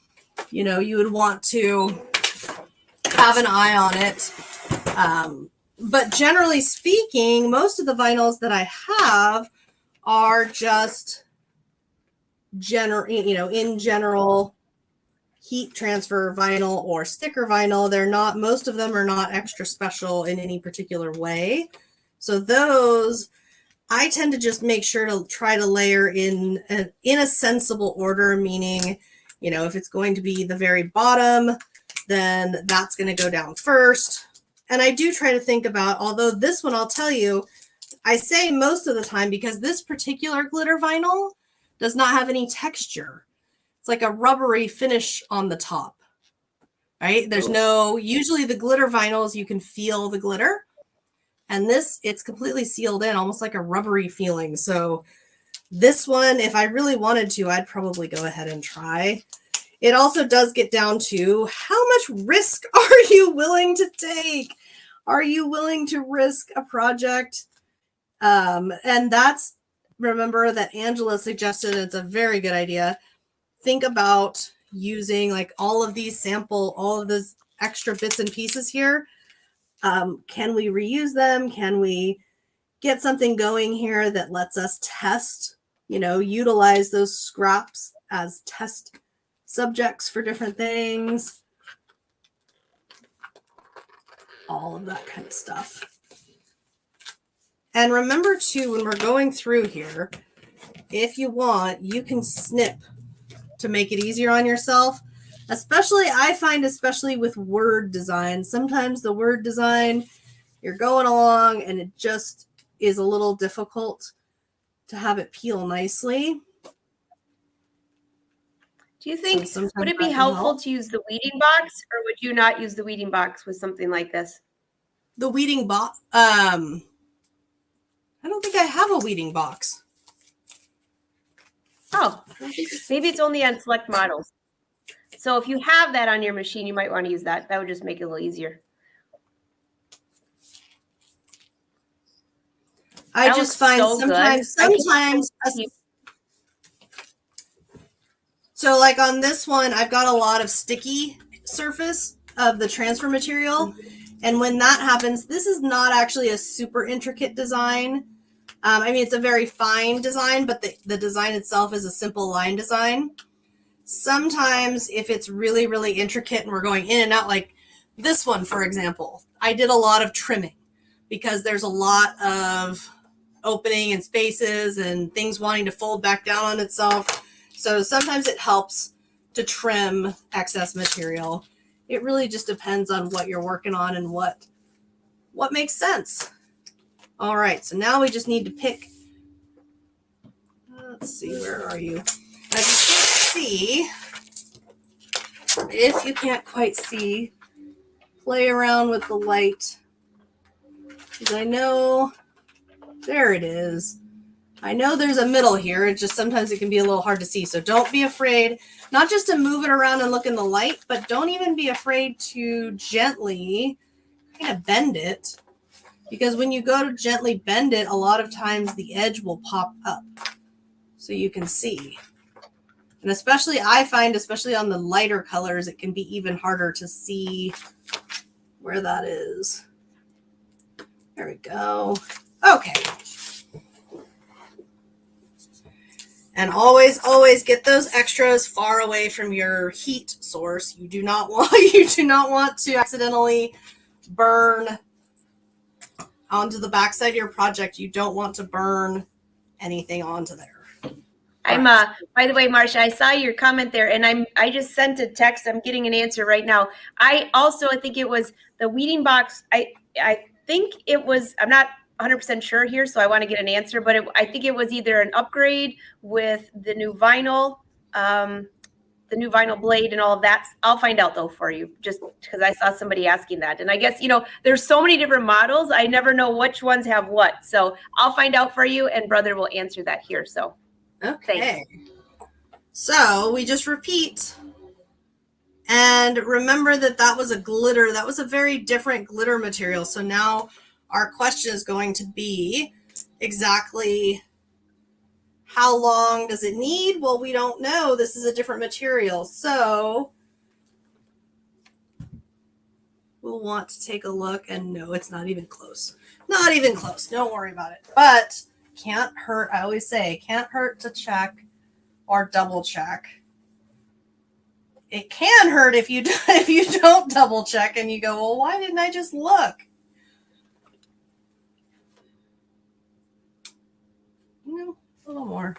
Speaker 2: you know, you would want to have an eye on it. But generally speaking, most of the vinyls that I have are just in general heat transfer vinyl or sticker vinyl. They're not, most of them are not extra special in any particular way. So those, I tend to just make sure to try to layer in a sensible order, meaning, you know, if it's going to be the very bottom, then that's going to go down first. And I do try to think about, although this one, I'll tell you, I say most of the time because this particular glitter vinyl does not have any texture. It's like a rubbery finish on the top, right? There's no, usually the glitter vinyls, you can feel the glitter. And this, it's completely sealed in, almost like a rubbery feeling. So this one, if I really wanted to, I'd probably go ahead and try. It also does get down to how much risk are you willing to take? Are you willing to risk a project? And that's, remember that Angela suggested, it's a very good idea. Think about using like all of these all of those extra bits and pieces here. Can we reuse them? Can we get something going here that lets us test, you know, utilize those scraps as test subjects for different things? All of that kind of stuff. And remember too, when we're going through here, if you want, you can snip to make it easier on yourself. Especially, I find, especially with word design, sometimes the word design, you're going along and it just is a little difficult to have it peel nicely.
Speaker 1: Do you think, would it be helpful to use the weeding box, or would you not use the weeding box with something like this?
Speaker 2: The weeding box? I don't think I have a weeding box.
Speaker 1: Oh, maybe it's only on select models. So if you have that on your machine, you might want to use that. That would just make it a little easier.
Speaker 2: I just find so sometimes, so like on this one, I've got a lot of sticky surface of the transfer material. And when that happens, this is not actually a super intricate design. I mean, it's a very fine design, but the design itself is a simple line design. Sometimes if it's really, really intricate and we're going in and out, like this one, for example, I did a lot of trimming because there's a lot of opening and spaces and things wanting to fold back down on itself. So sometimes it helps to trim excess material. It really just depends on what you're working on and what makes sense. All right, so now we just need to pick. Let's see, where are you? As you can't see, if you can't quite see, play around with the light. Because I know, there it is. I know there's a middle here. It just sometimes it can be a little hard to see. So don't be afraid, not just to move it around and look in the light, but don't even be afraid to gently kind of bend it. Because when you go to gently bend it, a lot of times the edge will pop up so you can see. And especially, I find, especially on the lighter colors, it can be even harder to see where that is. There we go. Okay. And always, always get those extras far away from your heat source. You do not want to accidentally burn onto the backside of your project. You don't want to burn anything onto there.
Speaker 1: I'm by the way, Marcia, I saw your comment there, and I just sent a text. I'm getting an answer right now. I think it was the weeding box. I think it was, I'm not 100% sure here, so I want to get an answer, but I think it was either an upgrade with the new vinyl blade and all of that. I'll find out though for you, just because I saw somebody asking that. And I guess, you know, there's so many different models. I never know which ones have what. So I'll find out for you, and Brother will answer that here. So
Speaker 2: okay. Thanks. So we just repeat. And remember that was a glitter. That was a very different glitter material. So now our question is going to be exactly how long does it need? Well, we don't know. This is a different material. So we'll want to take a look, and no, it's not even close. Not even close. Don't worry about it. But can't hurt. I always say can't hurt to check or double check. It can hurt if you don't double check and you go, well, why didn't I just look? No, a little more.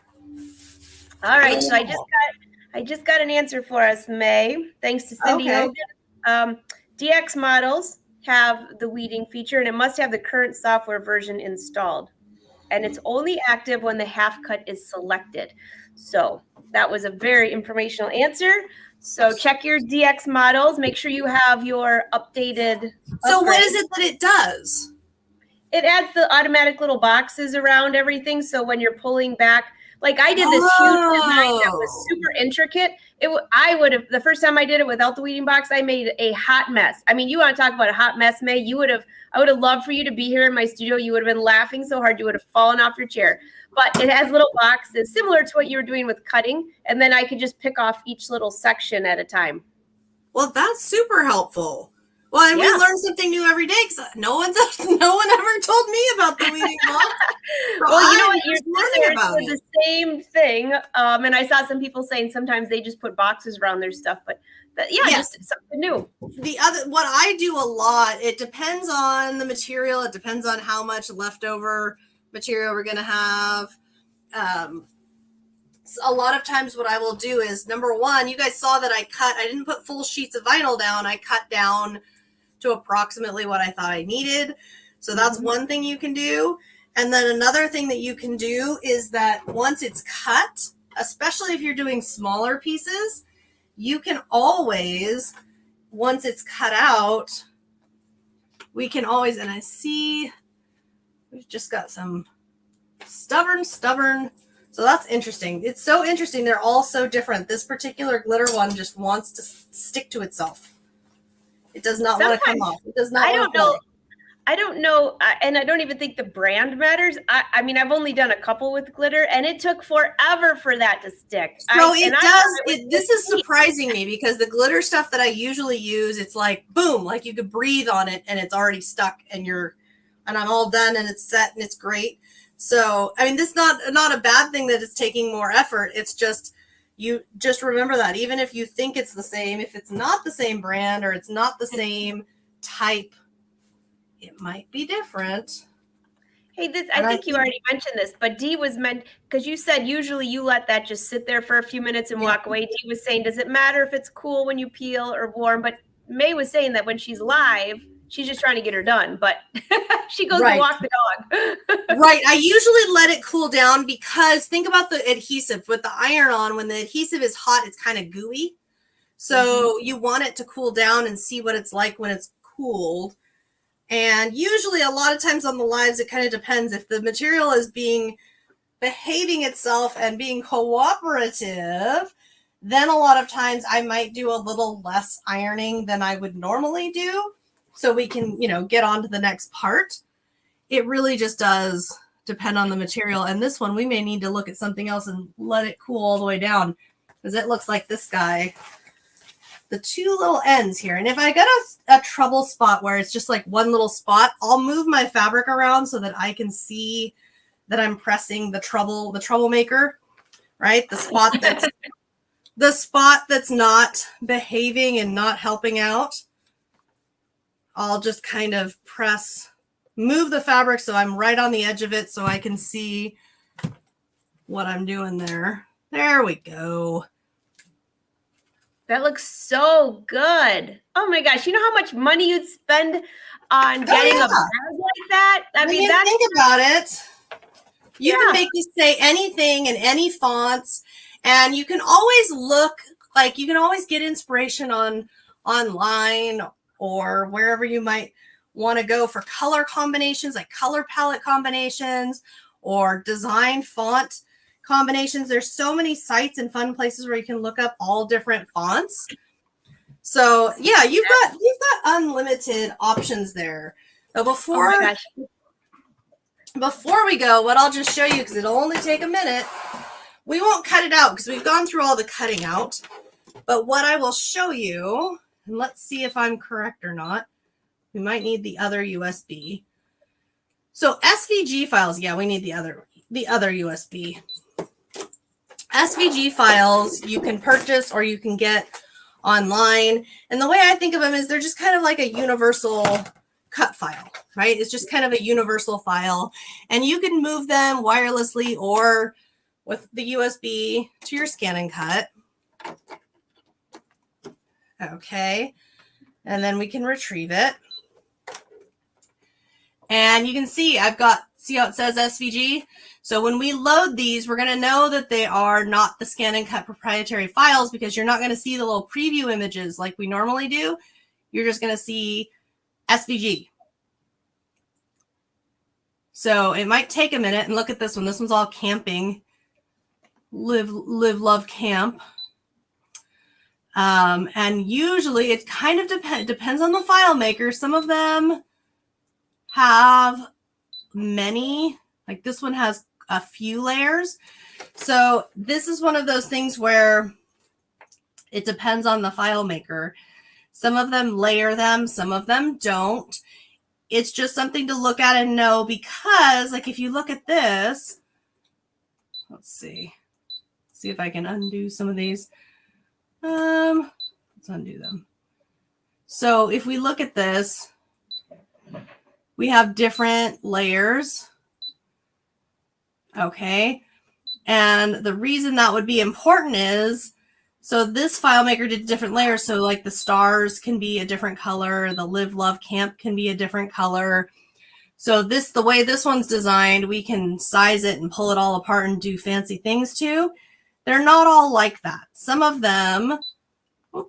Speaker 1: All right, so I just got an answer for us, May. Thanks to Cindy Hogan. DX models have the weeding feature, and it must have the current software version installed. And it's only active when the half cut is selected. So that was a very informational answer. So check your DX models. Make sure you have your updated.
Speaker 2: So what is it that it does?
Speaker 1: It adds the automatic little boxes around everything. So when you're pulling back, like I did this huge design that was super intricate. I would have, the first time I did it without the weeding box, I made a hot mess. I mean, you want to talk about a hot mess, May? I would have loved for you to be here in my studio. You would have been laughing so hard you would have fallen off your chair. But it has little boxes similar to what you were doing with cutting. And then I could just pick off each little section at a time.
Speaker 2: Well, that's super helpful. Well, and we learn something new every day because no one ever told me about the weeding box.
Speaker 1: Well, you know what? You're learning about the same thing. And I saw some people saying sometimes they just put boxes around their stuff, but just something new.
Speaker 2: What I do a lot, it depends on the material. It depends on how much leftover material we're going to have. A lot of times what I will do is, number one, you guys saw that I didn't put full sheets of vinyl down. I cut down to approximately what I thought I needed. So that's one thing you can do. And then another thing that you can do is that once it's cut, especially if you're doing smaller pieces, you can always, once it's cut out, we can always, and I see we've just got some stubborn. So that's interesting. It's so interesting. They're all so different. This particular glitter one just wants to stick to itself. It does not want to come off. It does not.
Speaker 1: I don't know. And I don't even think the brand matters. I mean, I've only done a couple with glitter and it took forever for that to stick.
Speaker 2: So this is surprising me because the glitter stuff that I usually use, it's like, boom, like you could breathe on it and it's already stuck and I'm all done and it's set and it's great. So, I mean, this is not a bad thing that it's taking more effort. It's just, you just remember that even if you think it's the same, if it's not the same brand or it's not the same type, it might be different.
Speaker 1: Hey, I think you already mentioned this, but Dee was meant, because you said usually you let that just sit there for a few minutes and walk away. Dee was saying, does it matter if it's cool when you peel or warm? But May was saying that when she's live, she's just trying to get her done, but she goes to walk the dog.
Speaker 2: Right. I usually let it cool down because think about the adhesive with the iron on. When the adhesive is hot, it's kind of gooey. So you want it to cool down and see what it's like when it's cooled. And usually a lot of times on the lives, it kind of depends if the material is behaving itself and being cooperative. Then a lot of times I might do a little less ironing than I would normally do. So we can, get on to the next part. It really just does depend on the material. And this one, we may need to look at something else and let it cool all the way down because it looks like this guy, the two little ends here. And if I get a trouble spot where it's just like one little spot, I'll move my fabric around so that I can see that I'm pressing the troublemaker, right? The spot that's not behaving and not helping out. I'll just kind of move the fabric so I'm right on the edge of it so I can see what I'm doing there. There we go.
Speaker 1: That looks so good. Oh my gosh. You know how much money you'd spend on getting a bag like that?
Speaker 2: I mean, think about it. You can make this say anything in any fonts, and you can always you can always get inspiration online or wherever you might want to go for color combinations, like color palette combinations or design font combinations. There's so many sites and fun places where you can look up all different fonts. So yeah, you've got unlimited options there. But before we go, what I'll just show you, because it'll only take a minute, we won't cut it out because we've gone through all the cutting out. But what I will show you, and let's see if I'm correct or not. We might need the other USB. So SVG files, yeah, we need the other USB. SVG files you can purchase or you can get online. And the way I think of them is they're just kind of like a universal cut file, right? It's just kind of a universal file. And you can move them wirelessly or with the USB to your ScanNCut. Okay. And then we can retrieve it. And you can see see how it says SVG? So when we load these, we're going to know that they are not the ScanNCut proprietary files because you're not going to see the little preview images like we normally do. You're just going to see SVG. So it might take a minute. And look at this one. This one's all camping. Live, love, camp. And usually it kind of depends on the file maker. Some of them have many, like this one has a few layers. So this is one of those things where it depends on the file maker. Some of them layer them, some of them don't. It's just something to look at and know because, like, if you look at this, let's see if I can undo some of these. Let's undo them. So if we look at this, we have different layers. Okay. And the reason that would be important is, so this FileMaker did different layers. So like the stars can be a different color. The live, love, camp can be a different color. So the way this one's designed, we can size it and pull it all apart and do fancy things too. They're not all like that. Some of them,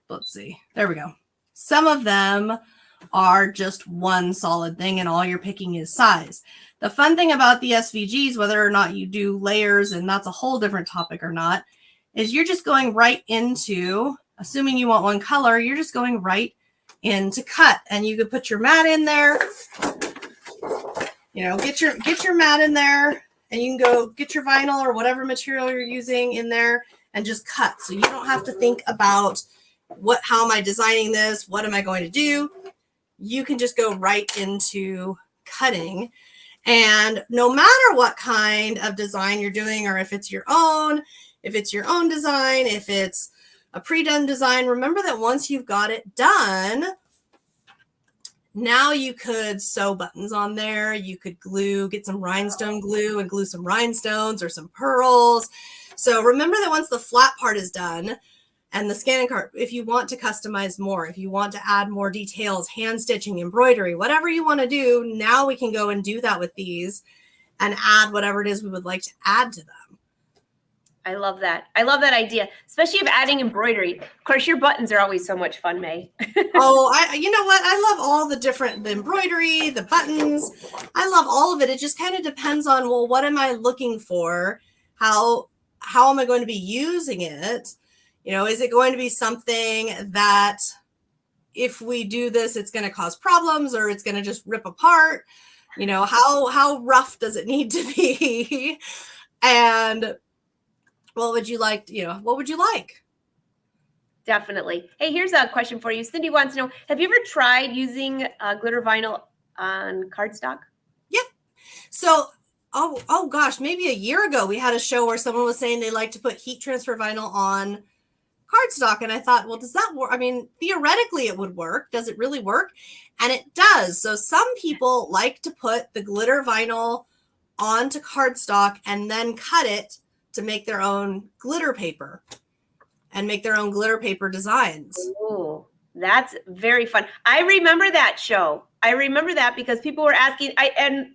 Speaker 2: let's see, there we go. Some of them are just one solid thing and all you're picking is size. The fun thing about the SVGs, whether or not you do layers, and that's a whole different topic or not, is you're just going right into, assuming you want one color, you're just going right into cut. And you could put your mat in there, get your mat in there, and you can go get your vinyl or whatever material you're using in there and just cut. So you don't have to think about how am I designing this? What am I going to do? You can just go right into cutting. And no matter what kind of design you're doing, or if it's your own design, if it's a pre-done design, remember that once you've got it done, now you could sew buttons on there. You could get some rhinestone glue and glue some rhinestones or some pearls. So remember that once the flat part is done and the ScanNCut, if you want to customize more, if you want to add more details, hand stitching, embroidery, whatever you want to do, now we can go and do that with these and add whatever it is we would like to add to them.
Speaker 1: I love that. I love that idea, especially of adding embroidery. Of course, your buttons are always so much fun, May.
Speaker 2: You know what? I love all the embroidery, the buttons. I love all of it. It just kind of depends on, well, what am I looking for? How am I going to be using it? Is it going to be something that if we do this, it's going to cause problems or it's going to just rip apart? How rough does it need to be? And what would you like? What would you like?
Speaker 1: Definitely. Hey, here's a question for you. Cindy wants to know, have you ever tried using glitter vinyl on cardstock?
Speaker 2: Yep. So, oh gosh, maybe a year ago, we had a show where someone was saying they like to put heat transfer vinyl on cardstock. And I thought, well, does that work? I mean, theoretically it would work. Does it really work? And it does. So some people like to put the glitter vinyl onto cardstock and then cut it to make their own glitter paper and make their own glitter paper designs.
Speaker 1: Oh, that's very fun. I remember that show. I remember that because people were asking, and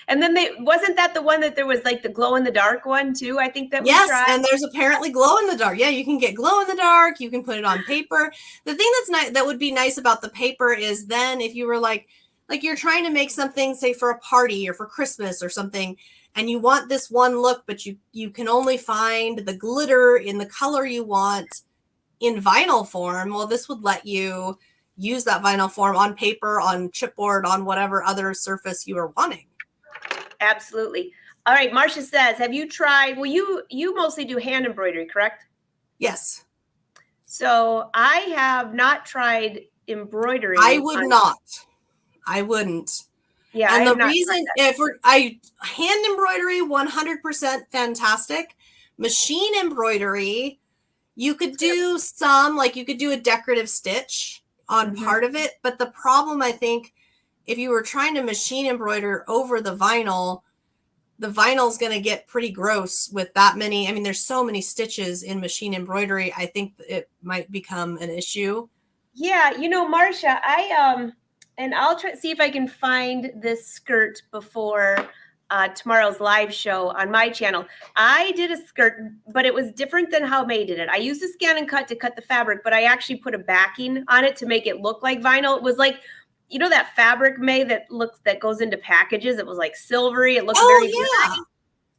Speaker 1: then wasn't that the one that there was like the glow in the dark one too? I think that we tried.
Speaker 2: Yes, and there's apparently glow in the dark. Yeah, you can get glow in the dark. You can put it on paper. The thing that's nice, that would be nice about the paper is then if you were like you're trying to make something, say for a party or for Christmas or something, and you want this one look, but you can only find the glitter in the color you want in vinyl form, well, this would let you use that vinyl form on paper, on chipboard, on whatever other surface you are wanting.
Speaker 1: Absolutely. All right, Marcia says, have you tried, well, you mostly do hand embroidery, correct?
Speaker 2: Yes.
Speaker 1: So I have not tried embroidery.
Speaker 2: I would not. I wouldn't.
Speaker 1: Yeah.
Speaker 2: And the reason, hand embroidery, 100% fantastic. Machine embroidery, you could do some, like you could do a decorative stitch on part of it. But the problem, I think, if you were trying to machine embroider over the vinyl's going to get pretty gross with that many. I mean, there's so many stitches in machine embroidery. I think it might become an issue.
Speaker 1: Yeah. Marcia, and I'll try see if I can find this skirt before tomorrow's live show on my channel. I did a skirt, but it was different than how May did it. I used a ScanNCut to cut the fabric, but I actually put a backing on it to make it look like vinyl. It was like, that fabric, May, that goes into packages. It was like silvery. It looked very glittery.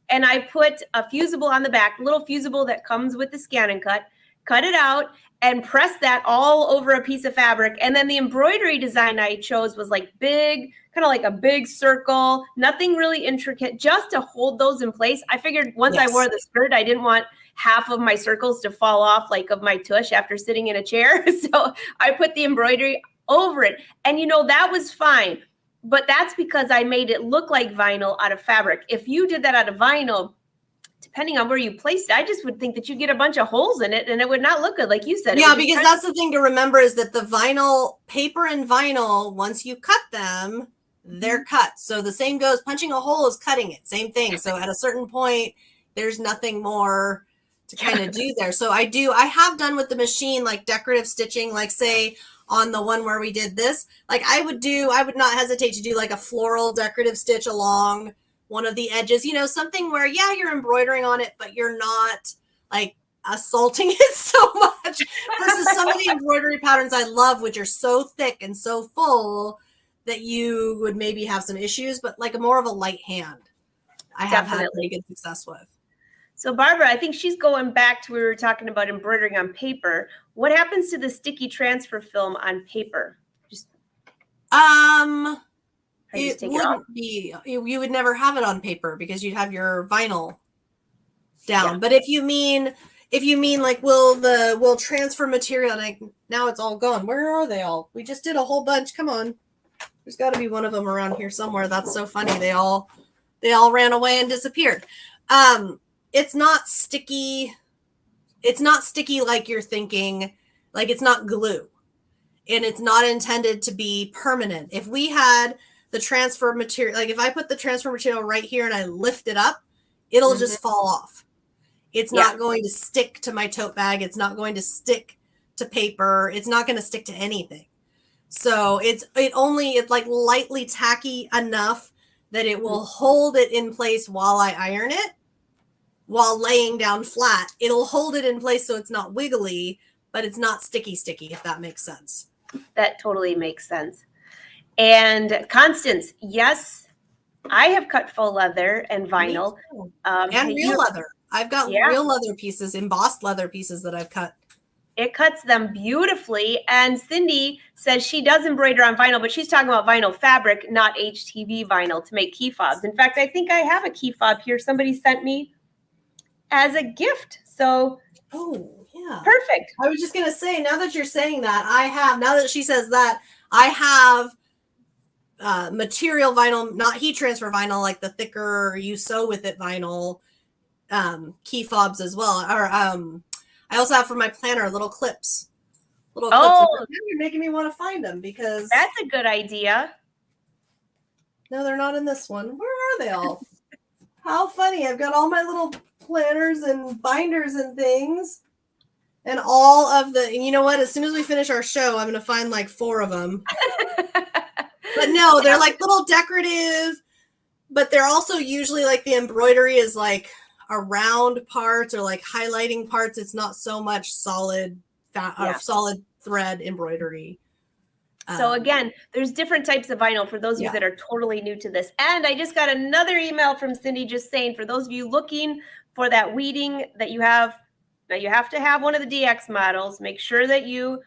Speaker 1: And I put a fusible on the back, little fusible that comes with the ScanNCut, cut it out, and press that all over a piece of fabric. And then the embroidery design I chose was like big, kind of like a big circle, nothing really intricate, just to hold those in place. I figured once I wore the skirt, I didn't want half of my circles to fall off like of my tush after sitting in a chair. So I put the embroidery over it. And that was fine. But that's because I made it look like vinyl out of fabric. If you did that out of vinyl, depending on where you placed it, I just would think that you get a bunch of holes in it and it would not look good, like you said.
Speaker 2: Yeah, because that's the thing to remember is that the vinyl, paper and vinyl, once you cut them, they're cut. So the same goes, punching a hole is cutting it, same thing. So at a certain point, there's nothing more to kind of do there. So I have done with the machine, like decorative stitching, like say on the one where we did this, like I would not hesitate to do like a floral decorative stitch along one of the edges, something where, you're embroidering on it, but you're not like assaulting it so much versus some of the embroidery patterns I love, which are so thick and so full that you would maybe have some issues, but like more of a light hand, I have had pretty good success with.
Speaker 1: So Barbara, I think she's going back to, we were talking about embroidering on paper. What happens to the sticky transfer film on paper?
Speaker 2: It wouldn't be, you would never have it on paper because you'd have your vinyl down. Yeah. But if you mean like, will transfer material, like now it's all gone. Where are they all? We just did a whole bunch. Come on. There's got to be one of them around here somewhere. That's so funny. They all ran away and disappeared. It's not sticky. It's not sticky like you're thinking, like it's not glue. And it's not intended to be permanent. If we had the transfer material, like if I put the transfer material right here and I lift it up, it'll just fall off. It's not going to stick to my tote bag. It's not going to stick to paper. It's not going to stick to anything. So it's like lightly tacky enough that it will hold it in place while I iron it, while laying down flat. It'll hold it in place so it's not wiggly, but it's not sticky, if that makes sense.
Speaker 1: That totally makes sense. And Constance, yes, I have cut faux leather and vinyl.
Speaker 2: And real leather. I've got real leather pieces, embossed leather pieces that I've cut.
Speaker 1: It cuts them beautifully. And Cindy says she does embroider on vinyl, but she's talking about vinyl fabric, not HTV vinyl to make key fobs. In fact, I think I have a key fob here. Somebody sent me as a gift. So,
Speaker 2: yeah,
Speaker 1: perfect.
Speaker 2: I was just going to say, now that you're saying that, now that she says that, I have material vinyl, not heat transfer vinyl, like the thicker you sew with it vinyl, key fobs as well. Or I also have for my planner little clips. Now you're making me want to find them because
Speaker 1: that's a good idea.
Speaker 2: No, they're not in this one. Where are they all? How funny. I've got all my little planners and binders and things. And all of the, and you know what? As soon as we finish our show, I'm going to find like 4 of them. But no, they're like little decorative, but they're also usually like the embroidery is like around parts or like highlighting parts. It's not so much solid solid thread embroidery.
Speaker 1: So again, there's different types of vinyl for those of you that are totally new to this. And I just got another email from Cindy just saying, for those of you looking for that weeding that you have, now you have to have one of the DX models. Make sure that you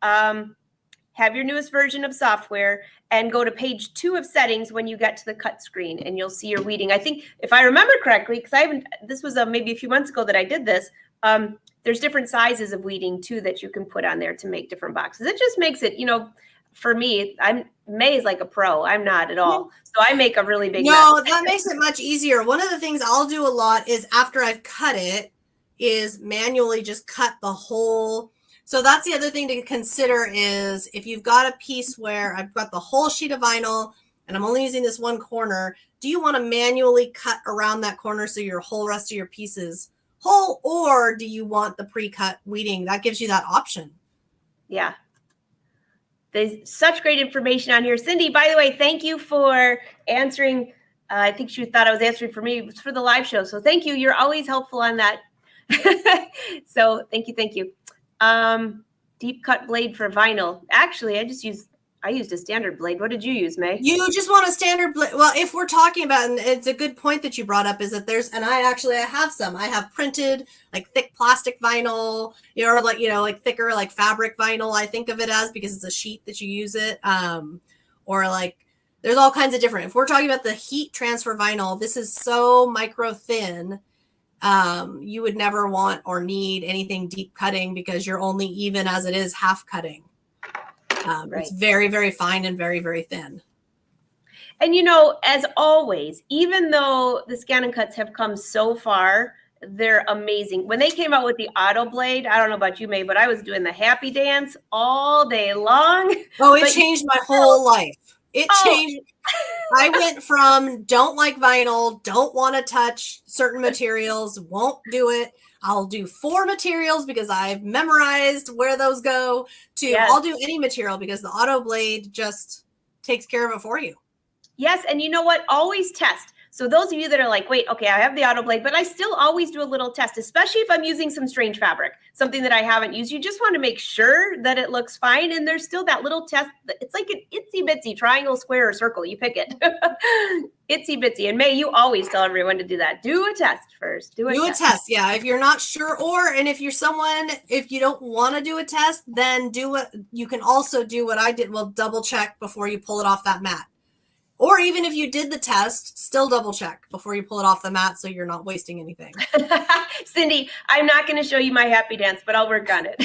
Speaker 1: have your newest version of software and go to page 2 of settings when you get to the cut screen, and you'll see your weeding. I think if I remember correctly, because this was maybe a few months ago that I did this, there's different sizes of weeding too that you can put on there to make different boxes. It just makes it, for me, May is like a pro. I'm not at all. So I make a really big
Speaker 2: No,
Speaker 1: mess.
Speaker 2: that makes it much easier. One of the things I'll do a lot is after I've cut it is manually just cut the whole. So that's the other thing to consider is if you've got a piece where I've got the whole sheet of vinyl and I'm only using this one corner, do you want to manually cut around that corner so your whole rest of your piece is whole, or do you want the pre-cut weeding? That gives you that option.
Speaker 1: Yeah. There's such great information on here. Cindy, by the way, thank you for answering. I think she thought I was answering for me. It was for the live show. So thank you. You're always helpful on that. So thank you. Thank you. Deep cut blade for vinyl. Actually, I used a standard blade. What did you use, May?
Speaker 2: You just want a standard blade. Well, if we're talking about, and it's a good point that you brought up, is that I have some. I have printed like thick plastic vinyl, or like thicker like fabric vinyl. I think of it as, because it's a sheet that you use it. Or like there's all kinds of different. If we're talking about the heat transfer vinyl, this is so micro thin. You would never want or need anything deep cutting because you're only even as it is half cutting. Right. It's very, very fine and very, very thin.
Speaker 1: And, as always, even though the ScanNCuts have come so far, they're amazing. When they came out with the auto blade, I don't know about you, May, but I was doing the happy dance all day long.
Speaker 2: Oh, it changed my whole life. It changed. I went from don't like vinyl, don't want to touch certain materials, won't do it. I'll do 4 materials because I've memorized where those go, to I'll do any material because the auto blade just takes care of it for you.
Speaker 1: Yes. And you know what? Always test. So those of you that are like, wait, okay, I have the auto blade, but I still always do a little test, especially if I'm using some strange fabric, something that I haven't used. You just want to make sure that it looks fine. And there's still that little test. It's like an itsy bitsy triangle, square, or circle. You pick it. Itsy bitsy. And May, you always tell everyone to do that. Do a test first. Do a test.
Speaker 2: Yeah. If you're not sure, and if you're someone, if you don't want to do a test, then you can also do what I did. Well, double check before you pull it off that mat. Or even if you did the test, still double check before you pull it off the mat so you're not wasting anything.
Speaker 1: Cindy, I'm not going to show you my happy dance, but I'll work on it.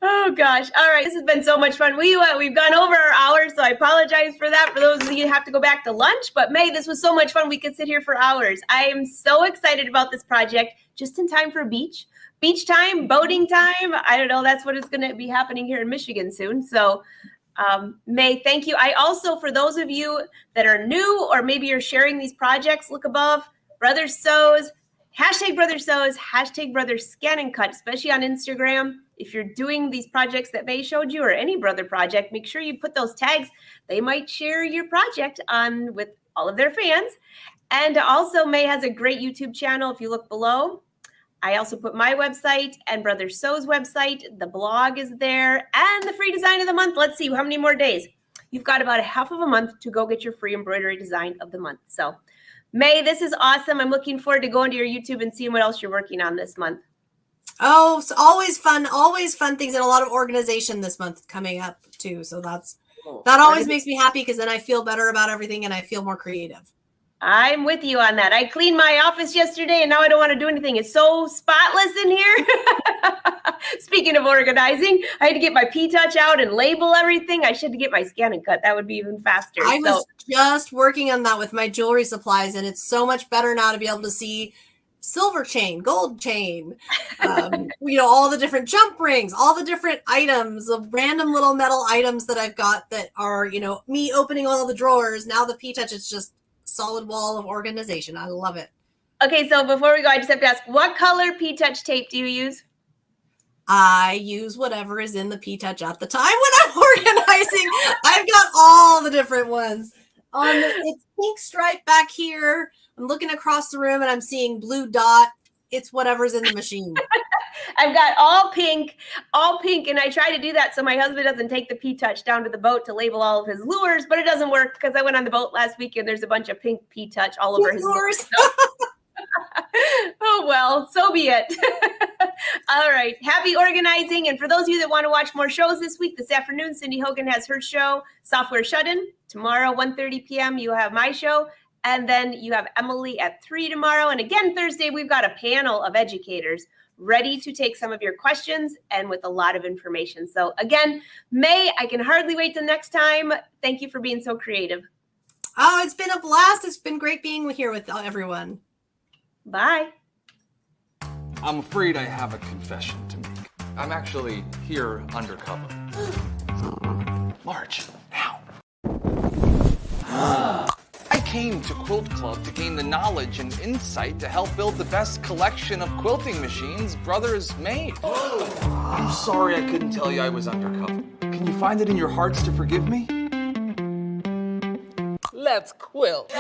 Speaker 1: Oh, gosh. All right. This has been so much fun. We've gone over our hour, so I apologize for that. For those of you who have to go back to lunch. But, May, this was so much fun. We could sit here for hours. I am so excited about this project, just in time for beach time, boating time. I don't know. That's what is going to be happening here in Michigan soon. So, May, thank you. I also, for those of you that are new, or maybe you're sharing these projects, look above, Brother Sews, hashtag Brother Sews, hashtag Brother ScanNCut, especially on Instagram. If you're doing these projects that May showed you, or any brother project, make sure you put those tags. They might share your project on with all of their fans. And also, May has a great YouTube channel. If you look below, I also put my website and Brother Sew's website. The blog is there, and the free design of the month. Let's see, how many more days? You've got about a half of a month to go get your free embroidery design of the month. So, May, this is awesome. I'm looking forward to going to your YouTube and seeing what else you're working on this month.
Speaker 2: Oh, so always fun things, and a lot of organization this month coming up too. So that always makes me happy, because then I feel better about everything and I feel more creative.
Speaker 1: I'm with you on that. I cleaned my office yesterday, and now I don't want to do anything. It's so spotless in here. Speaking of organizing, I had to get my P-Touch out and label everything. I should get my ScanNCut. That would be even faster.
Speaker 2: I was just working on that with my jewelry supplies, and it's so much better now to be able to see silver chain, gold chain, all the different jump rings, all the different items, the random little metal items that I've got that are, me opening all the drawers. Now the P-Touch is just solid wall of organization. I love it.
Speaker 1: Okay, so before we go, I just have to ask, what color P-Touch tape do you use?
Speaker 2: I use whatever is in the P-Touch at the time when I'm organizing. I've got all the different ones. It's pink stripe back here. I'm looking across the room and I'm seeing blue dot. It's whatever's in the machine.
Speaker 1: I've got all pink, and I try to do that so my husband doesn't take the P-Touch down to the boat to label all of his lures, but it doesn't work because I went on the boat last week and there's a bunch of pink P-Touch all over his lures. So. Oh, well, so be it. All right. Happy organizing. And for those of you that want to watch more shows this afternoon, Cindy Hogan has her show, Software Shut-In. Tomorrow, 1:30 p.m., you have my show. And then you have Emily at 3 tomorrow. And again, Thursday, we've got a panel of educators ready to take some of your questions and with a lot of information. So again, May, I can hardly wait till next time. Thank you for being so creative.
Speaker 2: Oh, it's been a blast. It's been great being here with everyone.
Speaker 1: Bye.
Speaker 3: I'm afraid I have a confession to make. I'm actually here undercover. March, now. I came to Quilt Club to gain the knowledge and insight to help build the best collection of quilting machines Brothers made. I'm sorry I couldn't tell you I was undercover. Can you find it in your hearts to forgive me? Let's quilt.